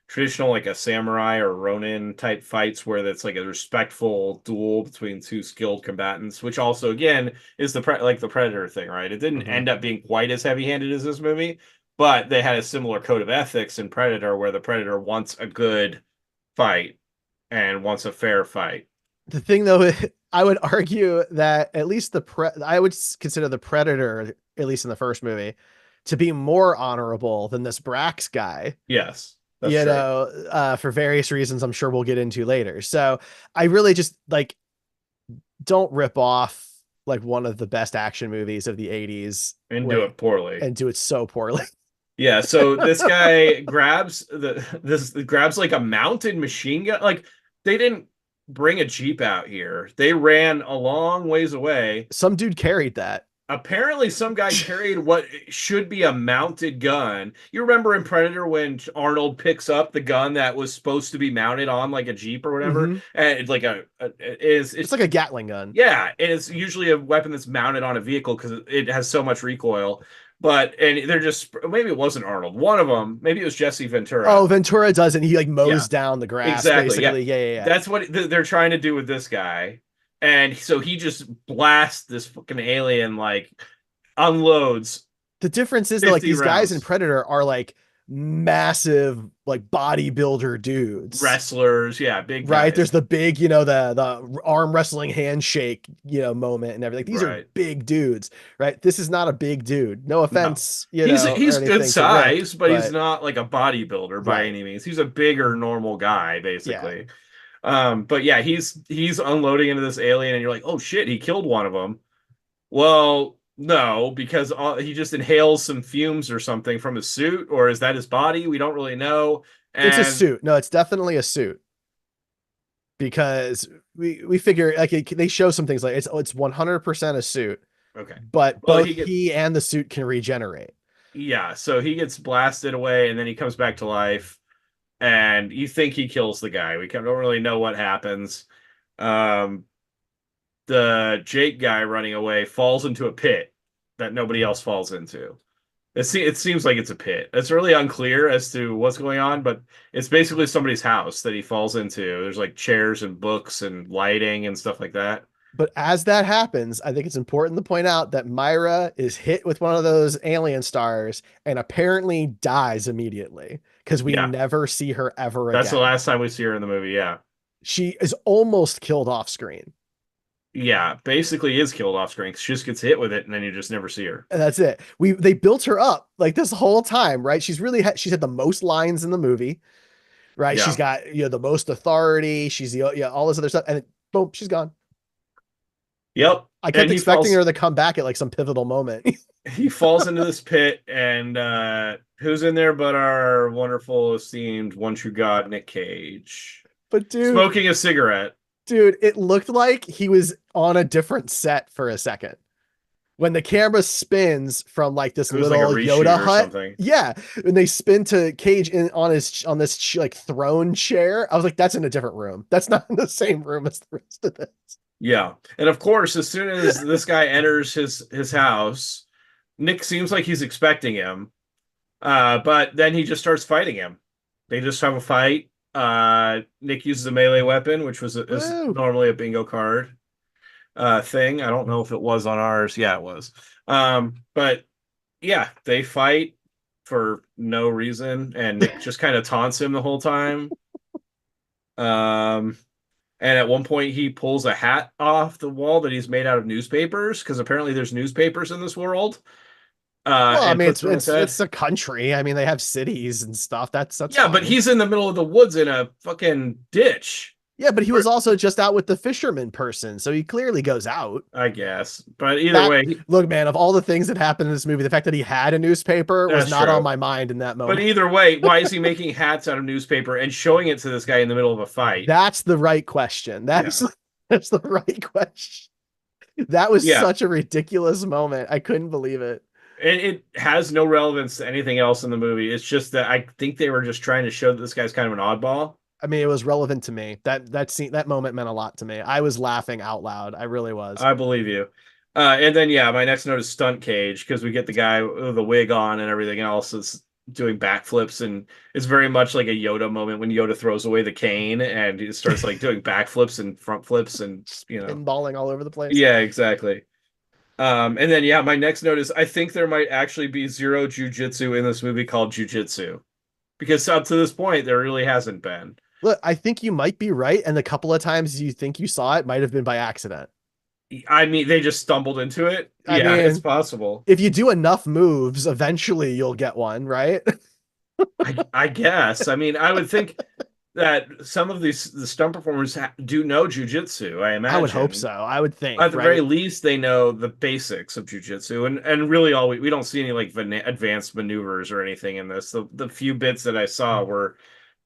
traditional like a samurai or Ronin type fights where that's like a respectful duel between two skilled combatants, which also again is like the Predator thing, right? It didn't Hmm. end up being quite as heavy-handed as this movie, but they had a similar code of ethics in Predator where the Predator wants a good fight and wants a fair fight. The thing though, I would argue that at least I would consider the Predator, at least in the first movie, to be more honorable than this Brax guy. Yes, that's true. For various reasons I'm sure we'll get into later. So I really just like don't rip off like one of the best action movies of the 80s And do way it poorly. and do it so poorly. Yeah, so this guy grabs like a mounted machine gun. Like they didn't bring a Jeep out here. They ran a long ways away. Some dude carried that. Apparently some guy carried what should be a mounted gun. You remember in Predator when Arnold picks up the gun that was supposed to be mounted on like a Jeep or whatever, Mm-hmm. and it's like It's like a Gatling gun. yeah, and it's usually a weapon that's mounted on a vehicle because it has so much recoil. But and they're just maybe it wasn't Arnold. One of them, maybe it was Jesse Oh, Ventura. Ventura does it. He like Yeah, mows down the grass, exactly. Yeah, basically. Yeah, yeah, yeah. that's what they're trying to do with this guy. And so he just blasts this fucking alien, like unloads The difference is that like 50 these guys in rounds. Predator are like massive, like bodybuilder dudes. Wrestlers, yeah, big Right. There's guys. the big, the arm wrestling handshake, moment and everything. These are Right. big dudes, right? This is not a big dude. No No. offense, or He's good anything to Rick, size, but he's but not like a bodybuilder by right. any means. He's a bigger normal guy, Yeah. basically. But yeah, he's unloading into this alien, and you're like, oh shit, he killed one of them. Well, no, because he just inhales some fumes or something from his suit, or is that his body? We don't really know. It's a And suit. No, it's definitely a suit because we figure like they show some things like it's 100% a suit, okay, but well, both he and the suit can regenerate. yeah, so he gets blasted away, and then he comes back to life, and you think he kills the guy. We don't really know what happens. Um, the Jake guy running away falls into a pit that nobody else falls into. It seems like it's a pit. It's really unclear as to what's going on, but it's basically somebody's house that he falls into. There's like chairs and books and lighting and stuff like that. But as that happens, I think it's important to point out that Myra is hit with one of those alien stars and apparently dies immediately because we Yeah, never see her ever that's the again. last time we see her in the movie. Yeah. She is almost killed off screen. Yeah, basically is killed off screen. She just gets hit with it and then you just never see her. And that's it. They built her up like this whole time, right? She's had the most lines in the movie, right? She's Yeah. got the most authority. She's the all this other stuff, and then, boom, she's gone. Yep. I kept And expecting her to come back at like some pivotal moment. he falls into this pit and who's in there but our wonderful esteemed one true god Nick Cage But dude, smoking a cigarette. it looked like he was on a different set for a second. When the camera spins from like this It was like a little Yoda reshoot or hut, something. yeah, and they spin to Cage on this like throne chair, I was like, that's in a different room. That's not in the same room as the rest of this. Yeah. And of course, as soon as this guy enters his house, Nick seems like he's expecting him. But then he just starts fighting him. They just have a fight. Nick uses a melee weapon, which is Woo! normally a bingo card thing. I don't know if it was on ours. Yeah, it was. But yeah, they fight for no reason, and Nick just kind of taunts him the whole time. Um, and at one point, he pulls a hat off the wall that he's made out of newspapers because apparently there's newspapers in this world. Well, I And mean, puts it on his head. it's a country. I mean, they have cities and stuff. That's Yeah, but fine. he's in the middle of the woods in a fucking ditch. Yeah, but he Where, was also just out with the fisherman person, so he clearly goes out. I guess. But either That way, Look, man, of all the things that happened in this movie, the fact that he had a newspaper was that's not on true. my mind in that But moment. either way, why is he making hats out of newspaper and showing it to this guy in the middle of a fight? That's the right question. Yeah. That's the right question. That was Yeah. such a ridiculous moment. I couldn't believe it. And it has no relevance to anything else in the movie. It's just that I think they were just trying to show that this guy's kind of an oddball. I mean, it was relevant to me. That moment meant a lot to me. I was laughing out loud. I really was. I believe you. And then, yeah, my next note is stunt cage because we get the guy with the wig on and everything else. doing backflips, and it's very much like a Yoda moment when Yoda throws away the cane and he starts like doing backflips and front flips and Just pinballing all over the place. yeah, exactly. And then yeah, my next note is I think there might actually be zero jujitsu in this movie called Jujitsu because up to this point there really hasn't been. Look, I think you might be right, and the couple of times you think you saw it might have been by accident. I mean, they just stumbled into it. I Yeah, it's mean, possible. if you do enough moves, eventually you'll get one, right? I guess. I mean, I would think that some of the stunt performers do know jujitsu, I I would hope imagine. so. I would think, At the very right? least, they know the basics of jujitsu, and really all we don't see any like advanced maneuvers or anything in this. The few bits that I saw were,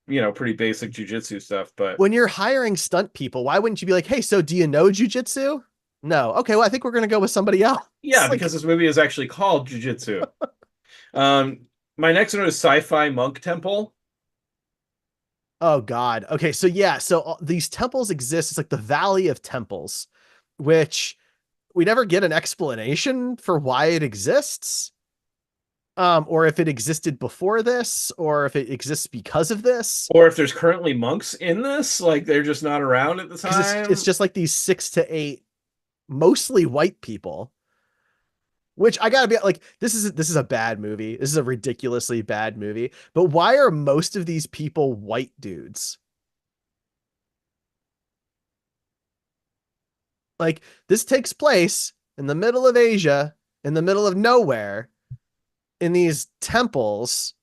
pretty basic jujitsu stuff. But When you're hiring stunt people, why wouldn't you be like, hey, so do you know jujitsu? No. Okay, well, I think we're gonna go with somebody else. yeah, Like, because this movie is actually called Jujitsu. Um, my next one is Sci-Fi Monk Temple. oh God. Okay, so yeah, so these temples exist. It's like the Valley of Temples, which we never get an explanation for why it exists. Or if it existed before this, or if it exists because of this. Or if there's currently monks in this, like they're just not around at the Because it's time. just like these 6 to 8, mostly white people. Which I gotta be like, this is a bad movie. This is a ridiculously bad movie. But why are most of these people white dudes? Like, this takes place in the middle of Asia, in the middle of nowhere, in these temples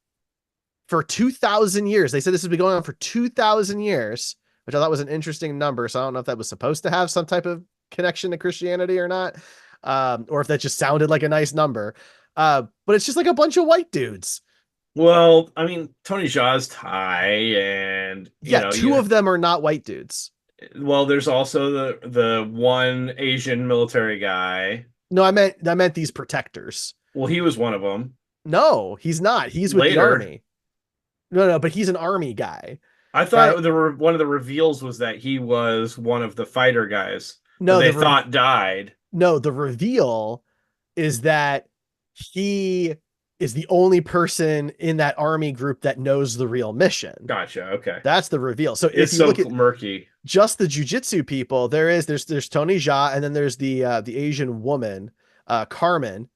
for 2,000 years. They said this has been going on for 2,000 years, which I thought was an interesting number. So I don't know if that was supposed to have some type of connection to Christianity or not, or if that just sounded like a nice number. But it's just like a bunch of white dudes. Well, I mean, Tony Jaa's Thai, and Yeah, two of them are not white dudes. well, there's also the one Asian military guy. No, I meant these protectors. Well, he was one of them. No, he's not. He's with the Later, army. No, no, but he's an army guy, I right? thought one of the reveals was that he was one of the fighter guys that No, they thought died. the reveal is that he is the only person in that army group that knows the real mission. Gotcha. Okay. That's the reveal. So if It's you so look at murky. just the jujitsu people, there's Tony Jaa, and then there's the Asian woman, Carmen,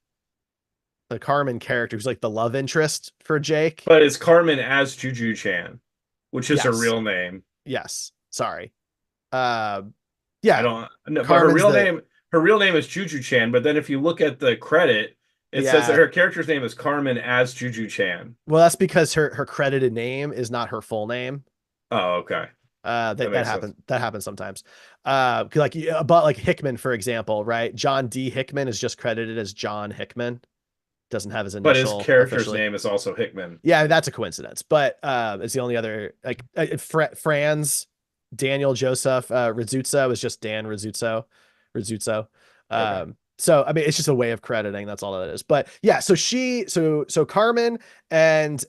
the Carmen character who's like the love interest for Jake. But it's Carmen as Juju Chan, which is her Yes, real name. yes. Sorry. Uh, I yeah, don't know, but Carmen's the her real name is Juju Chan, but then if you look at the credit, it says that yeah. her character's name is Carmen as Juju Chan. Well, that's because her credited name is not her full name. Oh, okay. That That makes sense. happens. That happens sometimes. Like but like Hickman, for example, right? John D. Hickman is just credited as John Hickman. Doesn't have his But his initial character's officially. name is also Hickman. Yeah, that's a coincidence. But it's the only other like Franz Daniel Joseph Rizzuto was just Dan Rizzuto. Okay. So I mean, it's just a way of crediting. That's all that is. But yeah, so so Carmen and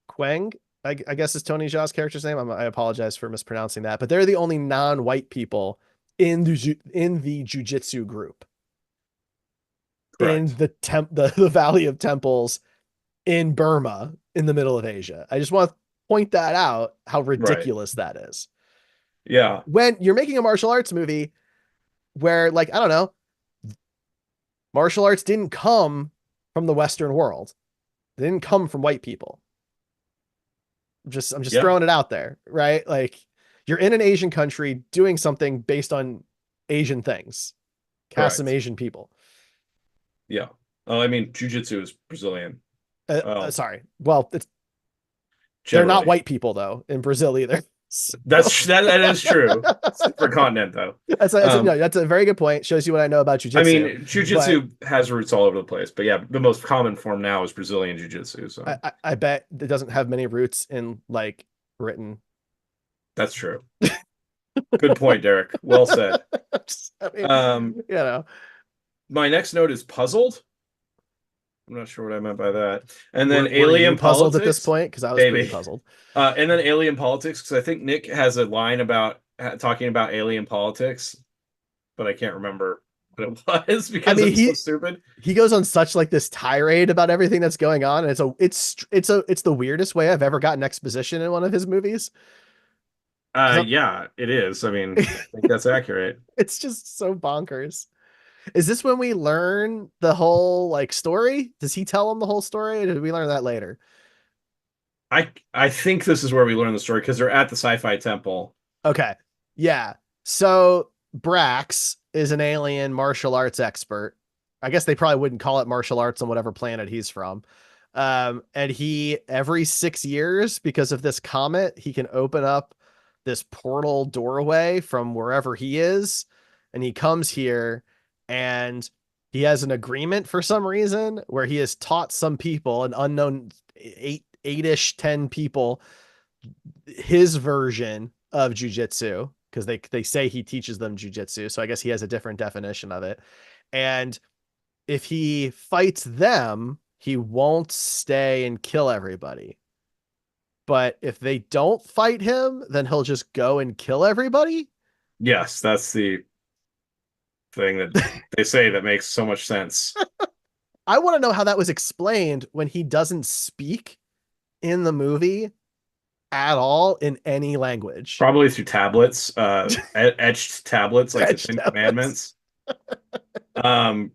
Quang, I guess is Tony Jaa's character's name. I apologize for mispronouncing that, but they're the only non-white people in the jujitsu group in Correct. the Valley of Temples in Burma in the middle of Asia. I just want to point that out how Right. ridiculous that is. Yeah. When you're making a martial arts movie where like I don't know, martial arts didn't come from the Western world. They didn't come from white people. I'm just Yeah. throwing it out there, right? Like you're in an Asian country doing something based on Asian things. Cast some Correct. Asian people. Yeah. Oh, I mean, jujitsu is Brazilian. Well, Sorry. Well, they're not generally. white people though in Brazil either. So, That is true. It's a different continent though. no, that's a very good point. Shows you what I know about I jujitsu. mean, But jujitsu has roots all over the place, but yeah, the most common form now is Brazilian jiu-jitsu. So I bet it doesn't have many roots in like Britain. that's true. Good point, Derek. Well said. I mean, Um, you know, my next note is puzzled. I'm not sure what I meant by that. And then were you alien puzzled at this politics, point? Because I was pretty baby. puzzled. And then alien politics, because I think Nick has a line about talking about alien politics, but I can't remember. what it was I because mean, it's so stupid. he goes on such like this tirade about everything that's going on, and it's the weirdest way I've ever gotten exposition in one of his movies. Because Yeah, it is. I mean, I think that's accurate. it's just so bonkers. Is this when we learn the whole like story? Does he tell him the whole story, or did we learn that later? I think this is where we learn the story because they're at the sci-fi temple. Okay. Yeah. So Brax is an alien martial arts expert. I guess they probably wouldn't call it martial arts on whatever planet he's from. And he, every 6 years, because of this comet, he can open up this portal doorway from wherever he is. And he comes here and he has an agreement for some reason where he has taught some people, an unknown eight-ish, 10 people, his version of jujitsu because they say he teaches them jujitsu. So I guess he has a different definition of it. And if he fights them, he won't stay and kill everybody. But if they don't fight him, then he'll just go and kill everybody. Yes, that's the thing that they say that makes so much sense. I want to know how that was explained when he doesn't speak in the movie at all in any language. Probably through tablets, etched tablets like the Etched Ten tablets. Commandments. Um,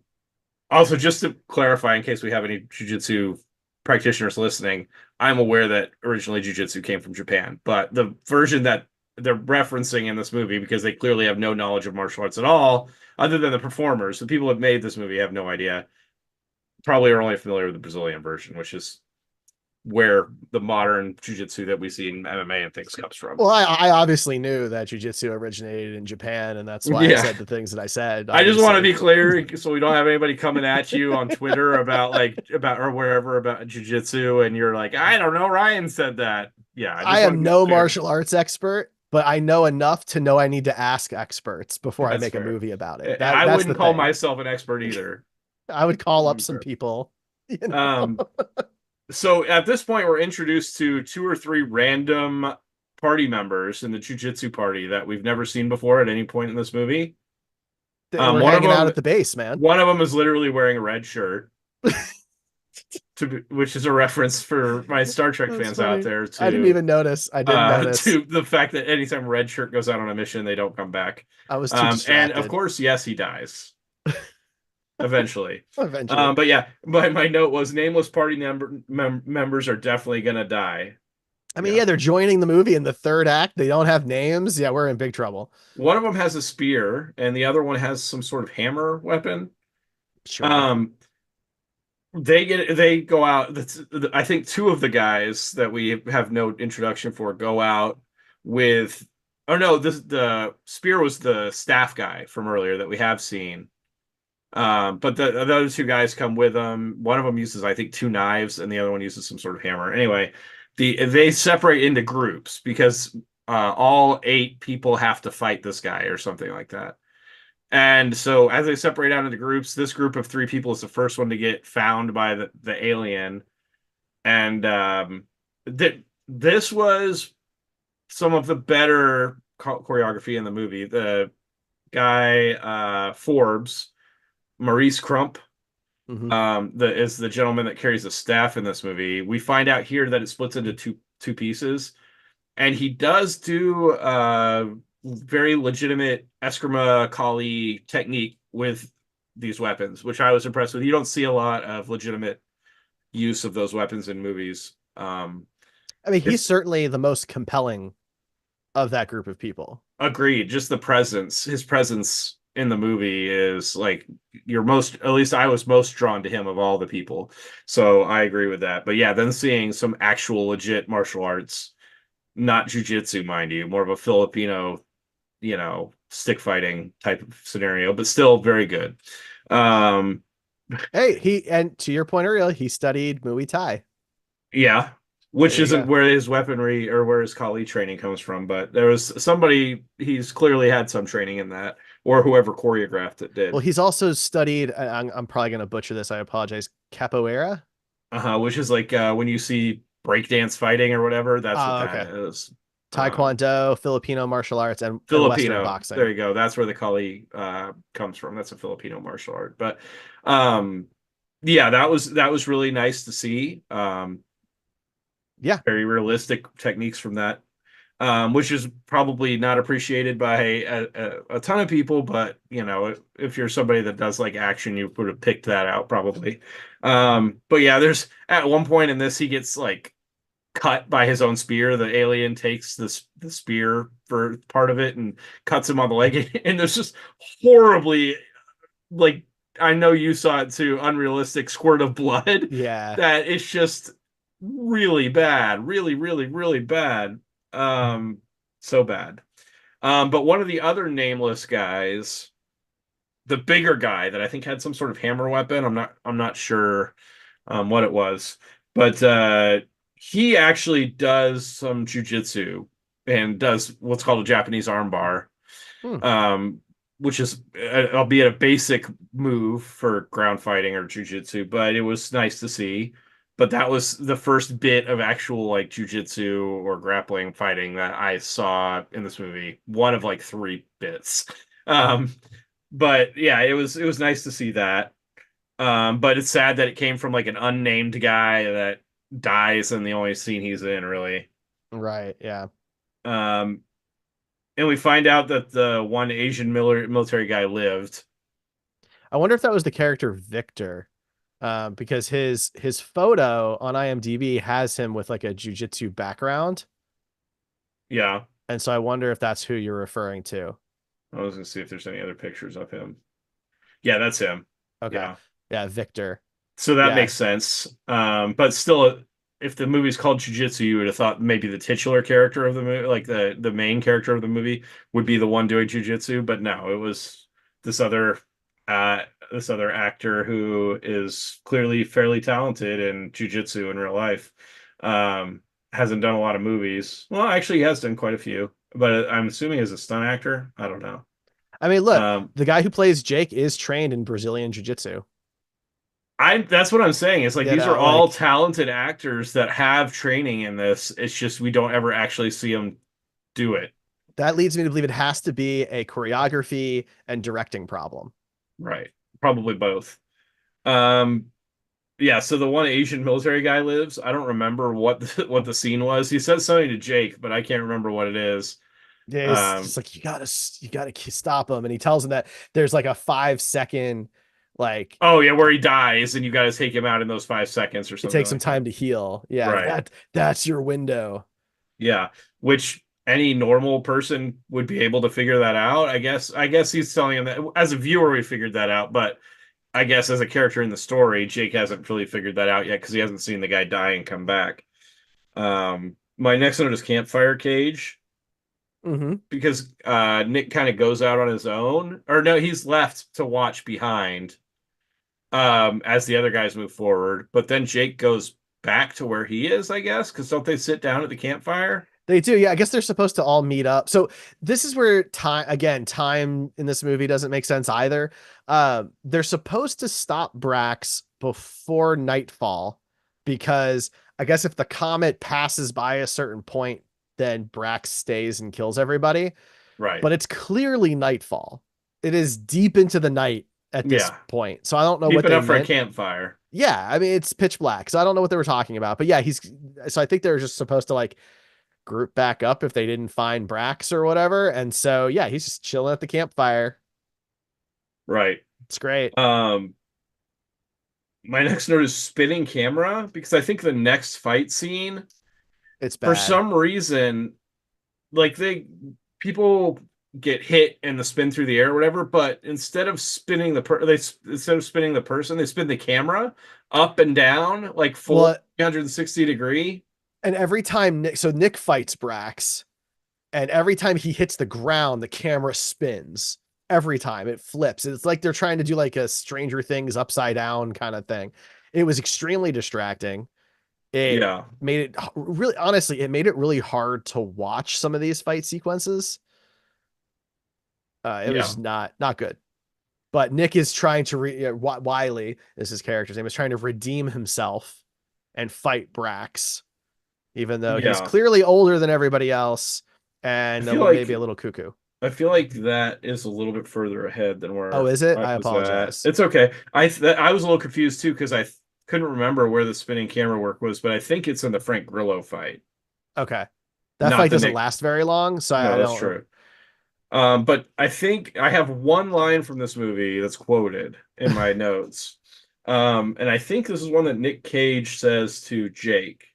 Also, just to clarify, in case we have any jujitsu practitioners listening, I'm aware that originally jujitsu came from Japan, but the version that they're referencing in this movie, because they clearly have no knowledge of martial arts at all, other than the performers, the people that made this movie have no idea. Probably are only familiar with the Brazilian version, which is where the modern jujitsu that we see in MMA and things comes from. Well, I obviously knew that jujitsu originated in Japan, and that's why I Yeah. said the things that I said. I just want to Obviously, be clear so we don't have anybody coming at you on Twitter about or wherever about jujitsu, and you're like, I don't know, Ryan said that. Yeah, I I just want to am be no clear. martial arts expert, but I know enough to know I need to ask experts before I That's make a fair. movie about it. And I That's the wouldn't call thing. myself an expert either. I would call up some people. You know? Um, so at this point, we're introduced to two or three random party members in the jujitsu party that we've never seen before at any point in this movie. We're One of hanging out them, at the base, man. one of them is literally wearing a red shirt. Which is a reference for my Star Trek That's fans out funny. there I didn't even notice. I didn't notice. to the fact that anytime red shirt goes out on a mission, they don't come back. I was too And of distracted. course, yes, he dies eventually. Eventually. But yeah, my note was nameless party members are definitely gonna die. I mean, Yeah, yeah, they're joining the movie in the third act. They don't have names. Yeah, we're in big trouble. one of them has a spear, and the other one has some sort of hammer weapon. Sure. Um, they go out. I think two of the guys that we have no introduction for go out with. Oh no, the spear was the staff guy from earlier that we have seen. But the other two guys come with them. One of them uses, I think, two knives, and the other one uses some sort of hammer. Anyway, they separate into groups because all 8 people have to fight this guy or something like that. And so as they separate out into groups, this group of 3 people is the first one to get found by the alien. And this was some of the better choreography in the movie. The guy, Forbes, Maurice Crump, Mm-hmm. is the gentleman that carries the staff in this movie. We find out here that it splits into two pieces, and he does do very legitimate Eskrima Kali technique with these weapons, which I was impressed with. You don't see a lot of legitimate use of those weapons in movies. I mean, he's It's certainly the most compelling of that group of people. agreed. Just the presence, his presence in the movie is like at least I was most drawn to him of all the people. So I agree with that. But yeah, then seeing some actual legit martial arts, not jujitsu, mind you, more of a Filipino, stick fighting type of scenario, but still very good. Um, Hey, and to your point earlier, he studied Muay Thai. yeah, which There you isn't go. where his weaponry or where his Kali training comes from, but there was somebody he's clearly had some training in that, or whoever choreographed it Well, did. he's also studied, I'm probably going to butcher this. I apologize. Capoeira. Which is like when you see breakdance fighting or whatever, that's what Oh, that okay. is. Taekwondo, Filipino martial arts, and Western Filipino. There boxing. you go. That's where the Kali comes from. That's a Filipino martial art. But um, yeah, that was really nice to see. Yeah, Very realistic techniques from that, which is probably not appreciated by a ton of people. But if you're somebody that does like action, you would have picked that out probably. But yeah, there's at one point in this he gets like cut by his own spear. The alien takes the spear for part of it and cuts him on the leg, and there's just horribly, like, I know you saw it too, unrealistic squirt of blood yeah. that it's just really bad, really, really, really bad. Um, so bad. But one of the other nameless guys, the bigger guy that I think had some sort of hammer weapon, I'm not sure what it was, but he actually does some jujitsu and does what's called a Japanese armbar, Hmm. um, which is albeit a basic move for ground fighting or jujitsu, but it was nice to see. But that was the first bit of actual like jujitsu or grappling fighting that I saw in this movie. One of like three bits. Um, but yeah, it was nice to see that. But it's sad that it came from like an unnamed guy that dies in the only scene he's in, really. Right. Yeah. Um, and we find out that the one Asian military guy lived. I wonder if that was the character Victor, because his photo on IMDb has him with like a jujitsu background, Yeah, and so I wonder if that's who you're referring to. I was gonna see if there's any other pictures of him. Yeah, that's him. Okay. Yeah, Yeah, Victor. so that Yeah. makes sense. But still, if the movie's called Jiu-Jitsu, you would have thought maybe the titular character of the movie, like the main character of the movie, would be the one doing Jiu-Jitsu. But no, it was this other uh this other actor who is clearly fairly talented in Jiu-Jitsu in real life. Um, hasn't done a lot of movies. Well, actually, he has done quite a few, but I'm assuming as a stunt actor. I don't know. I mean, look, Um, the guy who plays Jake is trained in Brazilian jiu-jitsu. I That's what I'm saying. It's like You these are know, all like talented actors that have training in this. It's just we don't ever actually see them do it. that leads me to believe it has to be a choreography and directing problem. Right. Probably both. Um, yeah, so the one Asian military guy lives. I don't remember what the scene was. He says something to Jake, but I can't remember what it is. Yeah, it's Um, just like you gotta stop him, and he tells him that there's like a 5 second, like oh yeah, where he dies and you got to take him out in those 5 seconds or it something takes some like that. time to heal. Yeah, Right. that's your window. Yeah, which any normal person would be able to figure that out. I guess he's telling him that as a viewer we figured that out, but I guess as a character in the story, Jake hasn't really figured that out yet because he hasn't seen the guy die and come back. My next note is campfire cage Hmm. because Nick kind of goes out on his own, or no, he's left to watch behind as the other guys move forward. But then Jake goes back to where he is, I guess, because don't they sit down at the campfire? They do, yeah. I guess they're supposed to all meet up. So this is where time in this movie doesn't make sense either. They're supposed to stop Brax before nightfall because I guess if the comet passes by a certain point, then Brax stays and kills everybody. Right. But it's clearly nightfall. It is deep into the night at this Yeah. point. So I don't know Deep what they enough for a meant. campfire. Yeah, I mean it's pitch black. So I don't know what they were talking about. But yeah, he's so I think they're just supposed to like group back up if they didn't find Brax or whatever. And so yeah, he's just chilling at the campfire. Right. It's great. Um, my next note is spinning camera because I think the next fight scene, It's for bad. some reason, like people get hit and the spin through the air or whatever, but instead of spinning instead of spinning the person, they spin the camera up and down like full Well, 360-degree. and every time Nick fights Brax, and every time he hits the ground, the camera spins. Every time it flips. It's like they're trying to do like a Stranger Things upside down kind of thing. It was extremely distracting. It Yeah. made it really, honestly, it made it really hard to watch some of these fight sequences. It was Yeah. just not good. But Nick is trying to Wiley is his character's name, is trying to redeem himself and fight Brax. even though he's Yeah. clearly older than everybody else I and feel maybe like a little cuckoo. I feel like that is a little bit further ahead than Oh, where is it? I I was at. apologize. It's okay. I was a little confused too because couldn't remember where the spinning camera work was, but I think it's in the Frank Grillo fight, Okay. That not fight the doesn't Nick. last very long, so I No, that's don't. true. But I think I have one line from this movie that's quoted in my notes. And I think this is one that Nick Cage says to Jake.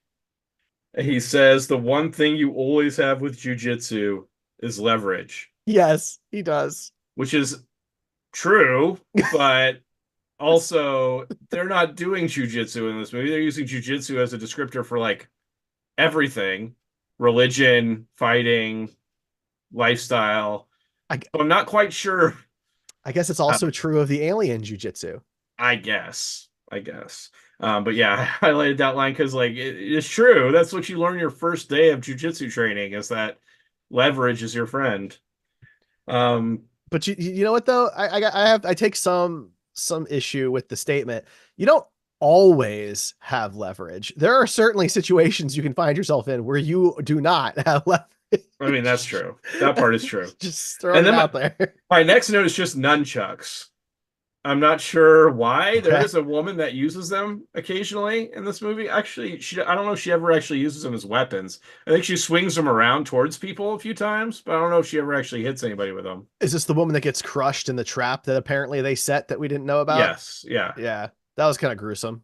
He says, "The one thing you always have with Jiu Jitsu is leverage," Yes, he does. which is true, but also they're not doing Jiu Jitsu in this movie. They're using Jiu Jitsu as a descriptor for like everything, religion, fighting, lifestyle. I, So I'm not quite sure. I guess it's Uh, also true of the alien jujitsu. I guess. But yeah, I highlighted that line because like it's true. That's what you learn your first day of jujitsu training is that leverage is your friend. Um, But you know what though? I take some issue with the statement. You don't always have leverage. There are certainly situations you can find yourself in where you do not have I mean that's leverage. true. That part is true. Just And throwing it then out there. my next note is just nunchucks. I'm not sure why. There Okay. is a woman that uses them occasionally in this movie. Actually, I don't know if she ever actually uses them as weapons. I think she swings them around towards people a few times, but I don't know if she ever actually hits anybody with them. Is this the woman that gets crushed in the trap that apparently they set that we didn't know about? Yes, yeah, Yeah, that was kind of gruesome.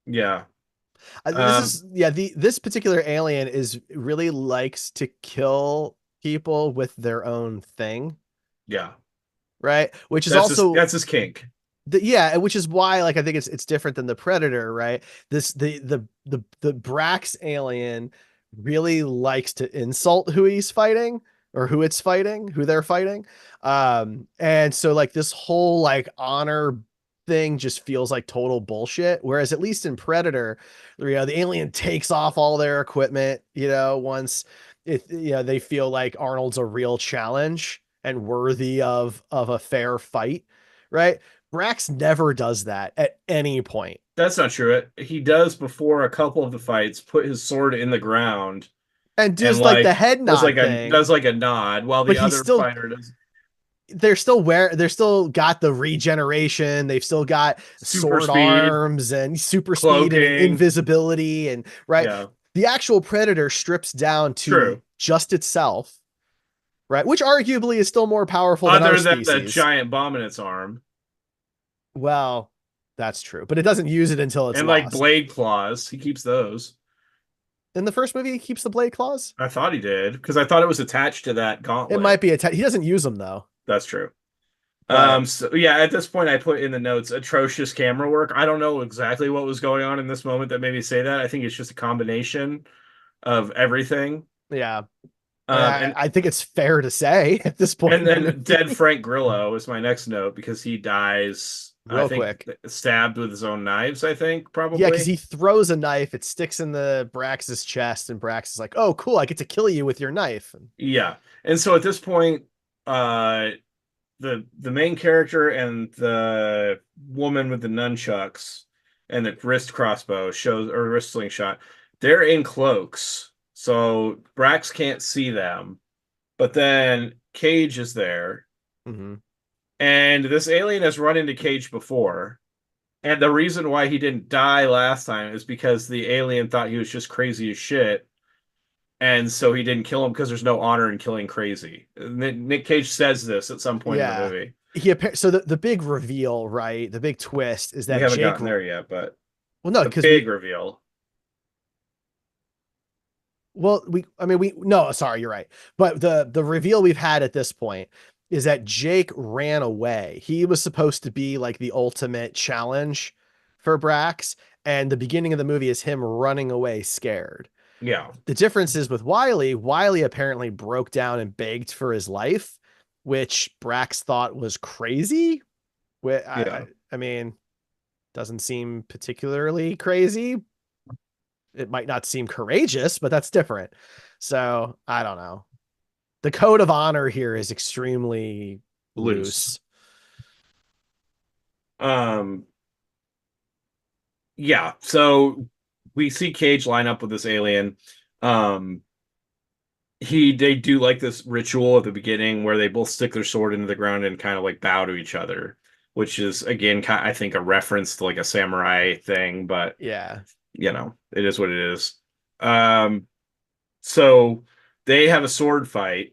yeah. This Um, is yeah, the this particular alien is really likes to kill people with their own thing, yeah. right? Which is also That's his kink. yeah, which is why like I think it's different than the Predator, right? This the Brax alien really likes to insult who he's fighting or who it's fighting, who they're fighting. And so like this whole like honor thing just feels like total bullshit. Whereas at least in Predator, the alien takes off all their equipment, once they feel like Arnold's a real challenge and worthy of a fair fight, right? Brax never does that at any point. That's not true. He does before a couple of the fights put his sword in the ground And and does like the like head nod thing, does like a nod while but the other fighter does they're still got the regeneration, they've still got super sword speed, arms and super speed and cloaking. invisibility and right. Yeah, The actual Predator strips down to true. just itself, right? Which arguably is still more powerful than our Other than the species. giant bomb in its arm Well, that's true, but it doesn't use it until it's and like lost. blade claws, he keeps those. In the first movie, he keeps the blade claws. I thought he did because I thought it was attached to that It gauntlet. might be he doesn't use them though, That's true. but So yeah, at this point I put in the notes atrocious camera work. I don't know exactly what was going on in this moment that made me say that. I think it's just a combination of everything. yeah, Um, and I think it's fair to say at this point and in the then dead movie. Frank Grillo is my next note because he dies, I Real think, quick. stabbed with his own knives, I think, Yeah, because probably. he throws a knife, it sticks in the Brax's chest, and Brax is like, "Oh, cool! I get to kill you with your knife." Yeah. And so at this point, uh the main character and the woman with the nunchucks and the wrist crossbow shows or wrist slingshot, they're in cloaks. So Brax can't see them. But then Cage is there. Mm-hmm. And this alien has run into Cage before. And the reason why he didn't die last time is because the alien thought he was just crazy as shit. And so he didn't kill him because there's no honor in killing crazy. Nick Cage says this at some point in the Yeah, movie. so the big reveal, right? The big twist is We that haven't Jake. gotten there yet, but Well, no, the because big reveal. we no, sorry, you're right. But the reveal we've had at this point is that Jake ran away. He was supposed to be like the ultimate challenge for Brax, and the beginning of the movie is him running away scared. Yeah, The difference is with Wiley apparently broke down and begged for his life, which Brax thought was crazy. yeah. I mean, doesn't seem particularly crazy. It might not seem courageous, but that's different. So I don't know. The code of honor here is extremely Loose. loose. Um, yeah. So we see Cage line up with this alien. Um, they do like this ritual at the beginning where they both stick their sword into the ground and kind of like bow to each other, which is again, I think a reference to like a samurai thing, but Yeah. it is what it is. Um, so they have a sword fight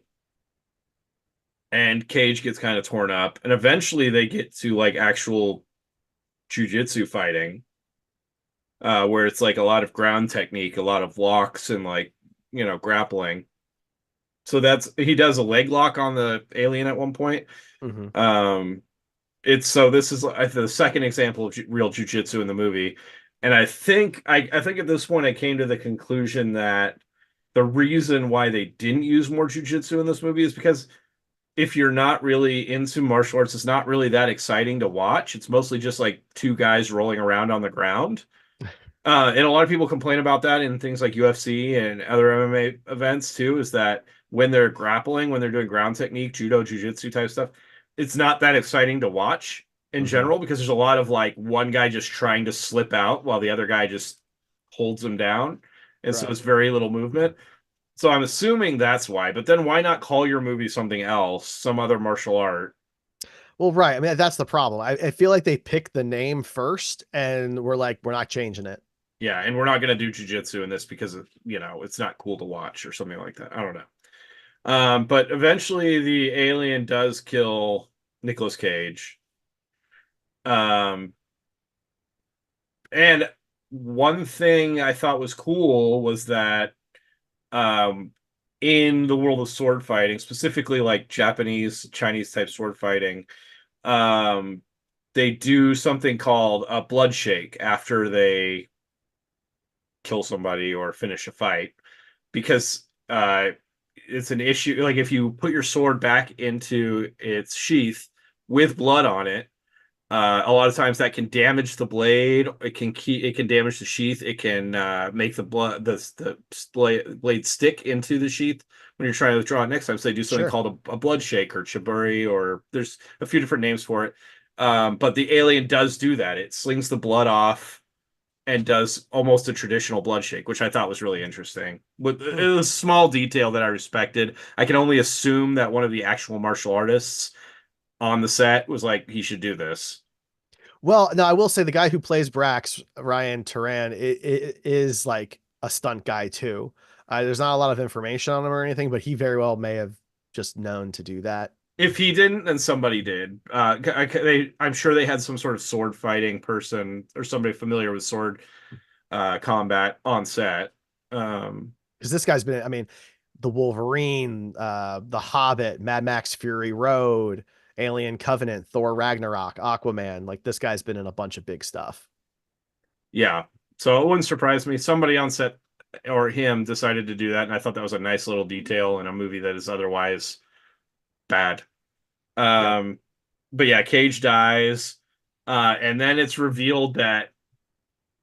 and Cage gets kind of torn up, and eventually they get to like actual jujitsu fighting, where it's like a lot of ground technique, a lot of locks, and like grappling. So that's he does a leg lock on the alien at one point. Hmm. Um, it's so this is the second example of real jujitsu in the movie, and I think at this point I came to the conclusion that the reason why they didn't use more jujitsu in this movie is because if you're not really into martial arts, it's not really that exciting to watch. It's mostly just like two guys rolling around on the ground. And a lot of people complain about that in things like UFC and other MMA events too, is that when they're grappling, when they're doing ground technique, judo, jujitsu type stuff, it's not that exciting to watch in Hmm. general because there's a lot of like one guy just trying to slip out while the other guy just holds him down. And so Right. it's very little movement. So I'm assuming that's why. But then why not call your movie something else, some other martial art? Well, right. I mean, that's the problem. I feel like they picked the name first and we're like, we're not changing it. Yeah, and we're not going to do jujitsu in this because it's not cool to watch or something like that. I don't know. But eventually the alien does kill Nicolas Cage. Um, and one thing I thought was cool was that um, in the world of sword fighting, specifically like Japanese, Chinese type sword fighting, um, they do something called a blood shake after they kill somebody or finish a fight because it's an issue. Like if you put your sword back into its sheath with blood on it, a lot of times that can damage the blade. It can damage the sheath. It can make the blade stick into the sheath when you're trying to withdraw it next time. So they do something Sure. called a blood shake or chiburi, or there's a few different names for it. But the alien does do that. It slings the blood off and does almost a traditional blood shake, which I thought was really interesting. But it Hmm. was a small detail that I respected. I can only assume that one of the actual martial artists on the set was like, he should do this. Well, now I will say the guy who plays Brax, Ryan Turan, is like a stunt guy too. There's not a lot of information on him or anything, but he very well may have just known to do that. If he didn't, then somebody did. I'm sure they had some sort of sword fighting person or somebody familiar with sword combat on set. Um, Because this guy's been, I mean, the Wolverine, the Hobbit, Mad Max Fury Road, Alien Covenant, Thor Ragnarok, Aquaman. Like this guy's been in a bunch of big stuff. yeah, so it wouldn't surprise me. Somebody on set or him decided to do that, and I thought that was a nice little detail in a movie that is otherwise bad. Yep. Um, but yeah, Cage dies, and then it's revealed that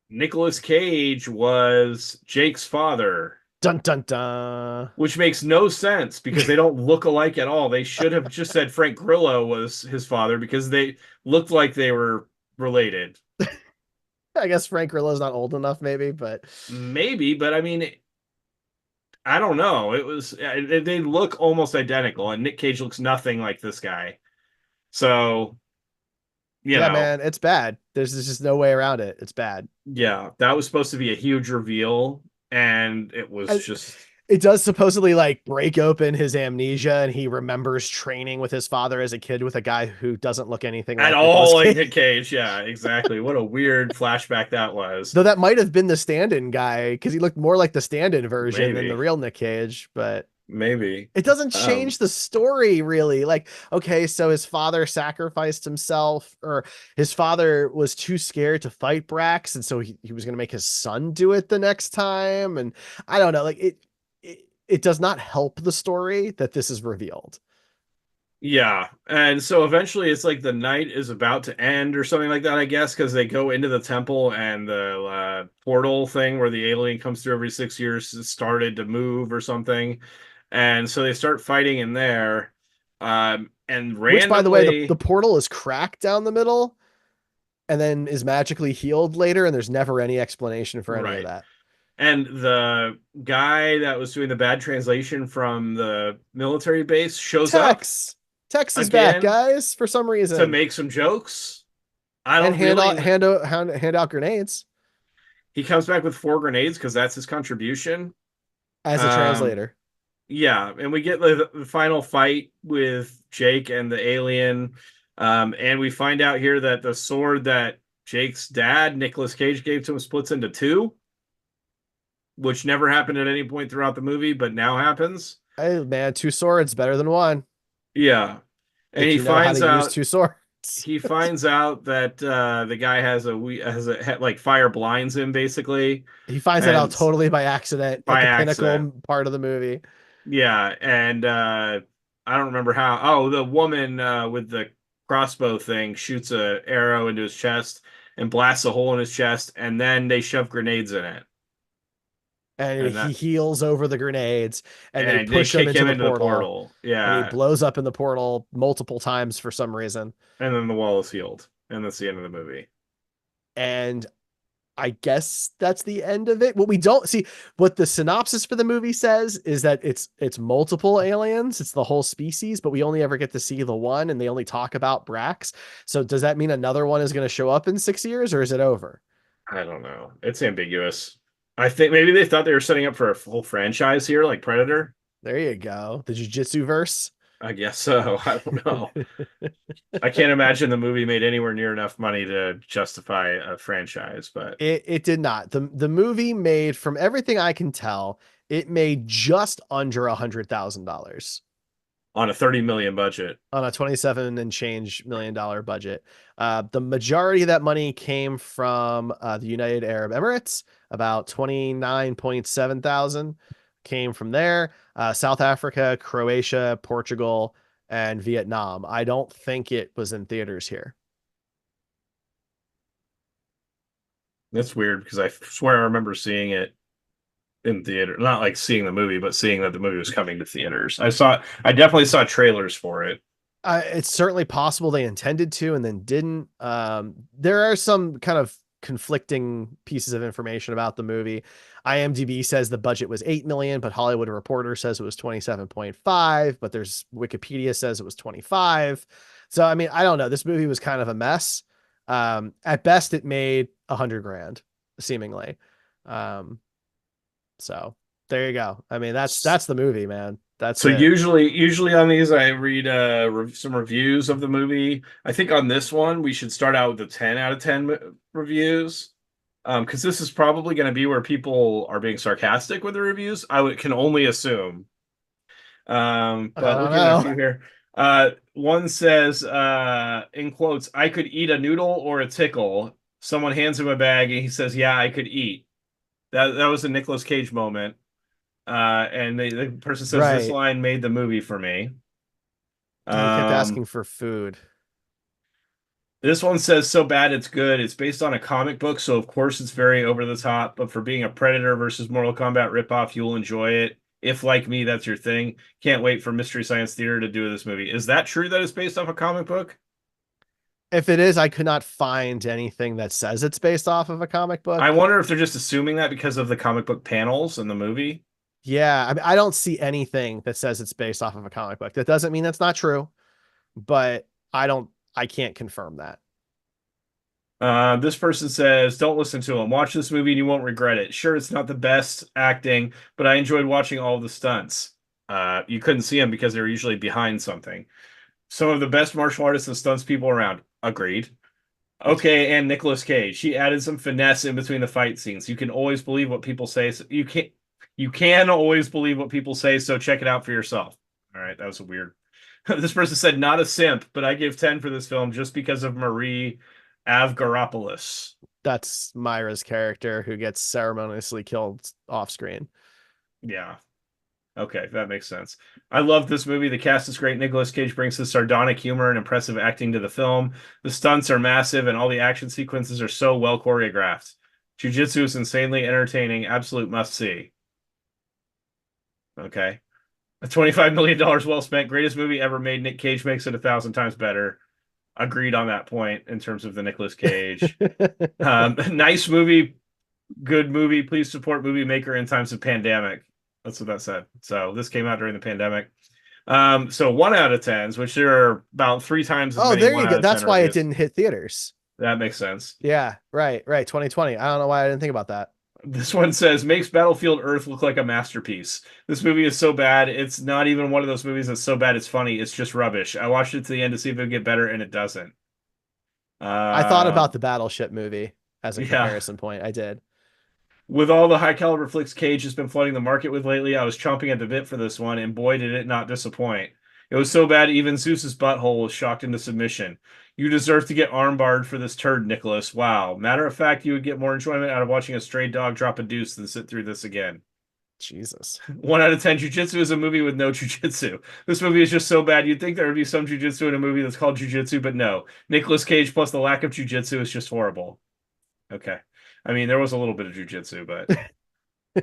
Nicolas Cage was Jake's father, Dun dun dun. which makes no sense because they don't look alike at all. They should have just said Frank Grillo was his father because they looked like they were related. I guess Frank Grillo's not old enough, maybe, but Maybe, but I mean, I don't know. They look almost identical, and Nick Cage looks nothing like this guy. So, you yeah, know, man, it's bad. There's just no way around it. It's bad. yeah, that was supposed to be a huge reveal, and it was I, just it does supposedly like break open his amnesia and he remembers training with his father as a kid with a guy who doesn't look anything at like Nicolas all like Cage. Nick Cage. Yeah, exactly. What a weird flashback that was. Though that might have been the stand-in guy because he looked more like the stand-in version than the Maybe, real Nick Cage, but maybe. it doesn't Um, change the story really. Like, okay, so his father sacrificed himself, or his father was too scared to fight Brax, and so he was going to make his son do it the next time. And I don't know, like it does not help the story that this is revealed. yeah, and so eventually it's like the night is about to end or something like that, I guess, because they go into the temple and the portal thing where the alien comes through every 6 years started to move or something. And so they start fighting in there. And Which, by the way, the randomly, portal is cracked down the middle and then is magically healed later, and there's never any explanation for any of right. that. And the guy that was doing the bad translation from the military base shows up Tex is back, again guys, for some to reason, make some jokes. I and don't really. hand out grenades He comes back with 4 grenades because that's his contribution. as a Um, translator. yeah, and we get the final fight with Jake and the alien. And we find out here that the sword that Jake's dad, Nicolas Cage, gave to him splits into two, which never happened at any point throughout the movie, but now happens. Hey, man, two swords better than one Yeah. And if he you know how to finds use out two swords. he finds out that the guy has a like fire blinds him basically, He finds that out and totally by accident at by the accident. pinnacle part of the movie. Yeah, and I don't remember how. Oh, the woman with the crossbow thing shoots a arrow into his chest and blasts a hole in his chest, and then they shove grenades in it, And and he that heals over the grenades and they and they push him kick into him the into the portal portal. and he Yeah, blows up in the portal multiple times for some reason. and then the wall is healed, and that's the end of the movie. And I guess that's the end of it. What we don't see, what the synopsis for the movie says is that it's multiple aliens, it's the whole species, but we only ever get to see the one, and they only talk about Brax. So does that mean another one is going to show up in 6 years, or is it over? I don't know. It's ambiguous. I think maybe they thought they were setting up for a full franchise here, like Predator. There you go, the Jiu Jitsu verse. I guess so. I don't know. I can't imagine the movie made anywhere near enough money to justify a franchise, but It did not. The movie made, from everything I can tell, it made just under $100,000 on a 30 million budget. on a 27 and change $1 million budget. The majority of that money came from the United Arab Emirates, about 29.7 thousand came from there. South Africa, Croatia, Portugal, and Vietnam. I don't think it was in theaters here. That's weird because I swear I remember seeing it in theater. Not like seeing the movie, but seeing that the movie was coming to theaters. I definitely saw trailers for it. It's certainly possible they intended to and then didn't. There are some kind of conflicting pieces of information about the movie. IMDb says the budget was 8 million, but Hollywood Reporter says it was 27.5, but there's Wikipedia says it was 25. So I mean, I don't know. This movie was kind of a mess. At best it made 100 grand seemingly. Um, so there you go. I mean, that's the movie, man. That's So it. usually on these I read some reviews of the movie. I think on this one we should start out with the 10 out of 10 reviews. Because this is probably going to be where people are being sarcastic with the reviews. can only assume. I But don't looking at a know. few here, one says, in quotes, "I could eat a noodle or a tickle." Someone hands him a bag and he says, "Yeah, I could eat." That was a Nicolas Cage moment. And the person says, "This Right. line made the movie for me." Oh, he kept Um, asking for food. this one says, "So bad it's good." It's based on a comic book, so of course it's very over the top. But for being a Predator versus Mortal Kombat ripoff, you'll enjoy it. If, like me, that's your thing. Can't wait for Mystery Science Theater to do this movie. Is that true that it's based off a comic book? If it is, I could not find anything that says it's based off of a comic I book. wonder if they're just assuming that because of the comic book panels in the movie. Yeah, I mean, I don't see anything that says it's based off of a comic book. That doesn't mean that's not true, but I can't confirm that. This person says, "Don't listen to him. Watch this movie and you won't regret it. Sure, it's not the best acting, but I enjoyed watching all of the stunts. You couldn't see them because they were usually behind something. Some of the best martial artists and stunts people around. Agreed. Okay, and Nicolas Cage. He added some finesse in between the fight scenes. You can always believe what people say. So you can always believe what people say, so check it out for yourself." All right, that was a weird. This person said, "Not a simp, but I give 10 for this film just because of Marie Avgaropoulos." That's Myra's character who gets ceremoniously killed off screen. Yeah. Okay, that makes sense. I love this movie. The cast is great. Nicolas Cage brings his sardonic humor and impressive acting to the film. The stunts are massive, and all the action sequences are so well choreographed. Jiu Jitsu is insanely entertaining. Absolute must see. Okay. $25 million well spent. Greatest movie ever made. Nick Cage makes it 1,000 times better. Agreed on that point in terms of the Nicolas Cage. Nice movie. Good movie. Please support movie maker in times of pandemic. That's what that said. So this came out during the pandemic. So 1 out of 10s, which there are about 3 times as Oh, many there one you out go. of ten That's why it reviews. didn't hit theaters. That makes sense. Yeah, right, right. 2020. I don't know why I didn't think about that. This one says makes Battlefield Earth look like a masterpiece. This movie is so bad. It's not even one of those movies that's so bad it's funny. It's just rubbish. I watched it to the end to see if it would get better, and it doesn't. I thought about Um, the Battleship movie as a yeah. comparison point. I did. With all the high caliber flicks Cage has been flooding the market with lately, I was chomping at the bit for this one, and boy, did it not disappoint. It was so bad, even Zeus's butthole was shocked into submission. You deserve to get armbarred for this turd, Nicholas. Wow. Matter of fact, you would get more enjoyment out of watching a stray dog drop a deuce than sit through this again. Jesus. 1 out of 10. Jiu Jitsu is a movie with no Jiu Jitsu. This movie is just so bad. You'd think there would be some Jiu Jitsu in a movie that's called Jiu Jitsu, but no. Nicolas Cage plus the lack of Jiu Jitsu is just horrible. Okay. I mean, there was a little bit of Jiu Jitsu, but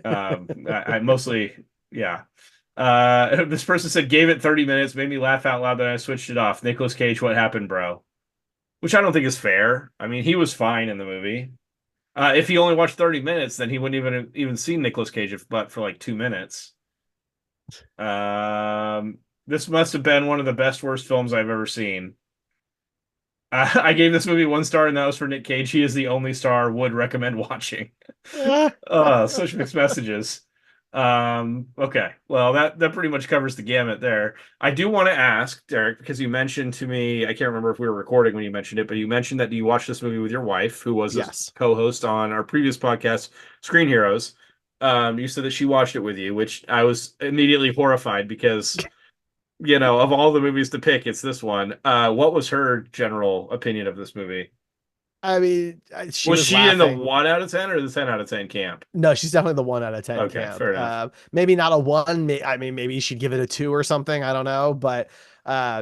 I mostly, yeah. This person said, gave it 30 minutes, made me laugh out loud, then I switched it off. Nicolas Cage, what happened, bro? Which I don't think is fair. I mean, he was fine in the movie. If he only watched 30 minutes, then he wouldn't even seen Nicolas Cage but for like 2 minutes. This must have been one of the best worst films I've ever seen. I gave this movie 1 star, and that was for Nick Cage. He is the only star would recommend watching. Such mixed messages. Okay. Well, that pretty much covers the gamut there. I do want to ask, Derek, because you mentioned to me, I can't remember if we were recording when you mentioned it, but you mentioned that you watched this movie with your wife, who was a Yes. co-host on our previous podcast, Screen Heroes. You said that she watched it with you, which I was immediately horrified because, of all the movies to pick, it's this one. What was her general opinion of this movie? I mean, she Was was she in the laughing. 1 out of 10 or the 10 out of 10 camp? No, she's definitely the 1 out of 10 Okay, camp. fair enough. Maybe not a one. I mean, maybe she'd give it a two or something. I don't know, but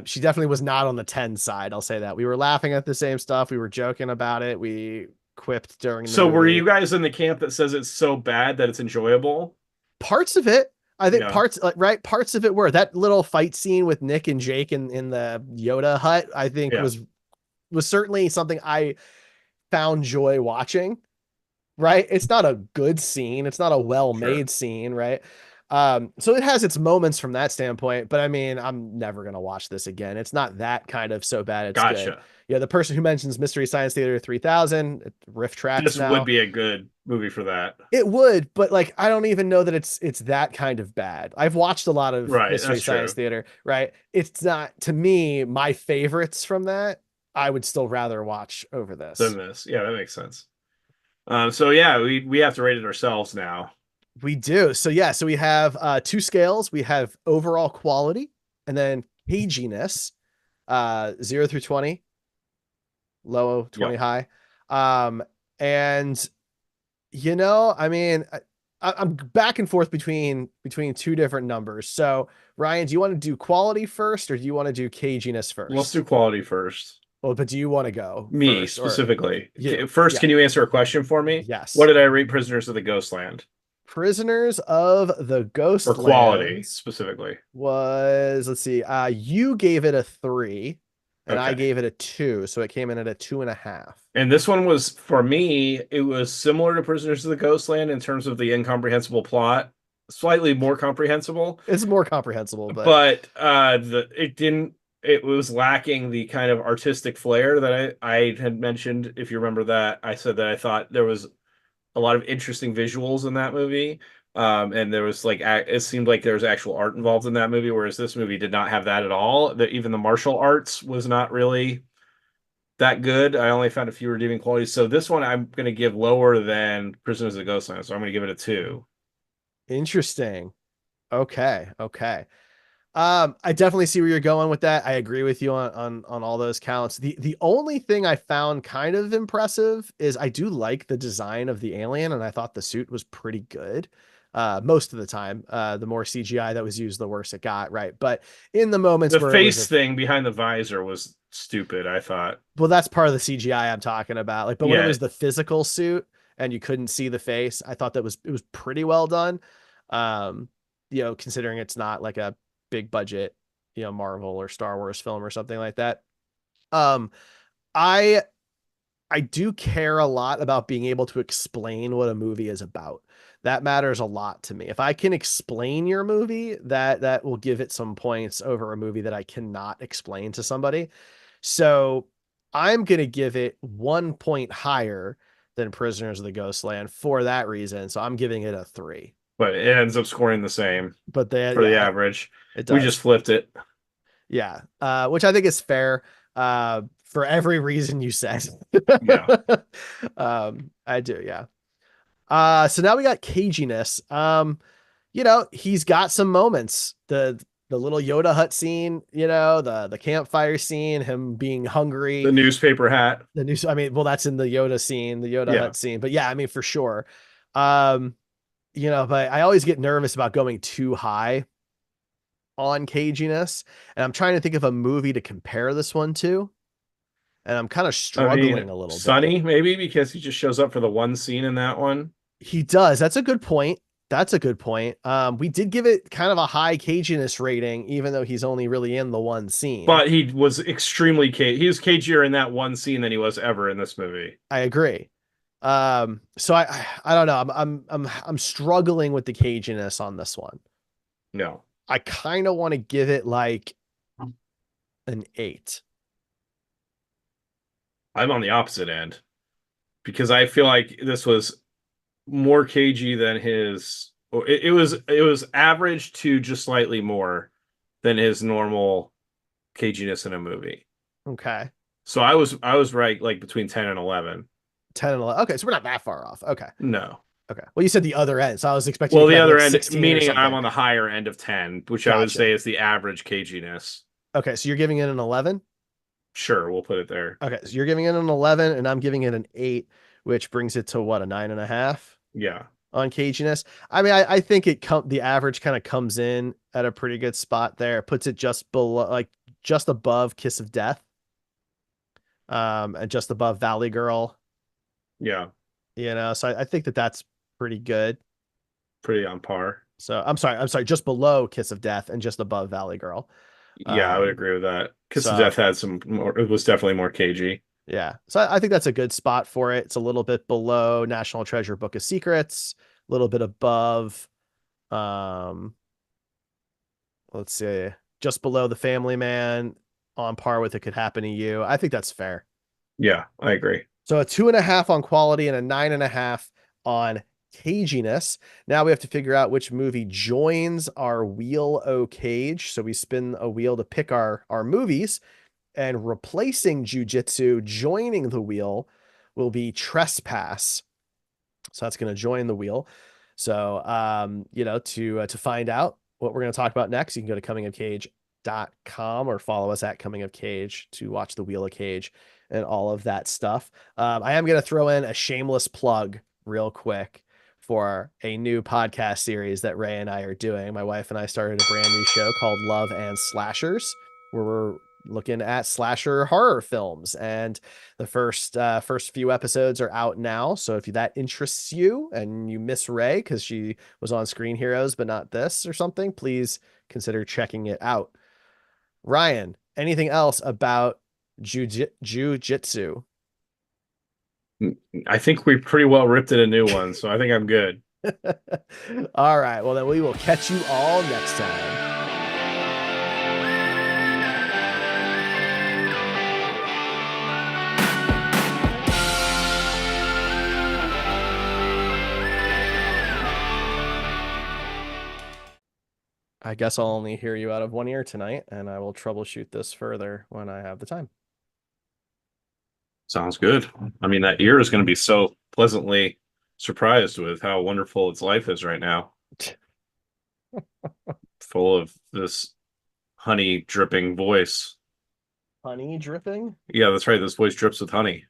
she definitely was not on the 10 side. I'll say that. We were laughing at the same stuff. We were joking about it. We quipped during the So were movie. you guys in the camp that says it's so bad that it's enjoyable? Parts of it, I think Yeah, parts, like, right? Parts of it were that little fight scene with Nick and Jake in the Yoda hut. I think yeah, was certainly something I found joy watching. Right? It's not a good scene. It's not a sure. well-made scene, right? So it has its moments from that standpoint, but I mean, I'm never gonna watch this again. It's not that kind of so bad it's good. Gotcha. Yeah, the person who mentions Mystery Science Theater 3000, riff tracks This would now. be a good movie for that. It would, but like I don't even know that it's that kind of bad. I've watched a lot of Right, Mystery that's Science true. Theater, right? It's not to me my favorites from that. I would still rather watch over Than this. this. Yeah, that makes sense. So yeah, we have to rate it ourselves now. We do. So yeah, so we have two scales. We have overall quality and then caginess, 0 through 20, low, 20 Yep. high. Um, and I mean, I'm back and forth between two different numbers. So Ryan, do you want to do quality first or do you want to do caginess Let's first? do quality first. Well, but do you want to go Me first or specifically. you? First, Yeah. can you answer a question for me? What Yes. did I rate Prisoners of the Ghostland? Prisoners of the For quality Ghostlands specifically. was, let's see, you gave it a 3 and I Okay. gave it a 2, so it came in at a 2.5. And this one was, for me, it was similar to Prisoners of the Ghostland in terms of the incomprehensible plot, slightly more comprehensible, It's more comprehensible, but but it was lacking the kind of artistic flair that I had mentioned. If you remember that, I said that I thought there was a lot of interesting visuals in that movie. And there was it seemed like there was actual art involved in that movie, whereas this movie did not have that at all. Even the martial arts was not really that good. I only found a few redeeming qualities. So this one I'm going to give lower than Prisoners of the Ghostland. So I'm going to give it a 2. interesting. Okay, okay. I definitely see where you're going with that. I agree with you on all those counts. The only thing I found kind of impressive is I do like the design of the alien, and I thought the suit was pretty good. Most of the time, the more CGI that was used, the worse it got, right? But in the moments The where it was face a thing behind the visor was stupid, I thought. well, that's part of the CGI I'm talking about. Like, but when it Yeah, was the physical suit and you couldn't see the face, I thought it was pretty well done. Um, considering it's not like a big budget, Marvel or Star Wars film or something like that. Um, I I do care a lot about being able to explain what a movie is about. That matters a lot to me. If I can explain your movie, that will give it some points over a movie that I cannot explain to somebody. So I'm gonna give it 1 point higher than Prisoners of the Ghostland for that reason. So I'm giving it a 3. But it ends up scoring the same But for the yeah, average. it We just does. flipped it. Yeah. Which I think is fair. For every reason you said. Yeah. I do, yeah. So now we got caginess. He's got some moments. The little Yoda hut scene, the campfire scene, him being The hungry, newspaper hat. the new I mean, well, that's in the Yoda scene, the Yoda Yeah. hut scene. But yeah, I mean, for sure. Um, but I always get nervous about going too high on caginess. And I'm trying to think of a movie to compare this one to. And I'm kind of I mean, struggling a little bit. Sunny, maybe, because he just shows up for the one scene in that one. He does. That's a good point. That's a good point. We did give it kind of a high caginess rating, even though he's only really in the one scene. But he was extremely he was cagier in that one scene than he was ever in this movie. I agree. So I don't know. I'm struggling with the caginess on this one. No. I kind of want to give it like an 8. I'm on the opposite end because I feel like this was more cagey than his. It was average to just slightly more than his normal caginess in a movie. Okay. So I was right, like between 10 and 11. 10 and 11. Okay, so we're not that far off. Okay. No. Okay. Well, you said the other end, so I was expecting Well, to the come in other like end, 16 or meaning I'm something. on the higher end of 10, which I would Gotcha. say is the average caginess. Okay, so you're giving it an 11? Sure, we'll put it there. Okay, so you're giving it an 11 and I'm giving it an 8, which brings it to what, a 9.5 Yeah. on caginess. I mean, I think the average kind of comes in at a pretty good spot there. Puts it just below, like just above Kiss of Death, and just above Valley Girl. Yeah. So I think that that's pretty good. Pretty on par. So I'm sorry, just below Kiss of Death and just above Valley Girl. Yeah, I would Um, agree with that. Kiss of so Death had some more, it was definitely more cagey. yeah, so I think that's a good spot for it. It's a little bit below National Treasure Book of Secrets, a little bit above, um, let's see, just below The Family Man, on par with It Could Happen to You. I think that's fair. Yeah, I agree. So a 2.5 on quality and a 9.5 on caginess. Now we have to figure out which movie joins our wheel o cage. So we spin a wheel to pick our movies, and replacing Jiu Jitsu, joining the wheel, will be Trespass. So that's going to join the wheel. So, to find out what we're going to talk about next, you can go to comingofcage.com or follow us at Coming of Cage to watch the Wheel of Cage and all of that stuff. I am going to throw in a shameless plug real quick for a new podcast series that Ray and I are doing. My wife and I started a brand new show called Love and Slashers, where we're looking at slasher horror films, and the first few episodes are out now. So if that interests you and you miss Ray because she was on Screen Heroes but not this or something, please consider checking it out. Ryan, anything else about Jiu-Jitsu? I think we pretty well ripped it a new one, so I think I'm good. All right, well then we will catch you all next time. I guess I'll only hear you out of one ear tonight, and I will troubleshoot this further when I have the time. Sounds good. I mean, that ear is going to be so pleasantly surprised with how wonderful its life is right now. Full of this honey dripping voice. Honey dripping? Yeah, that's right. This voice drips with honey.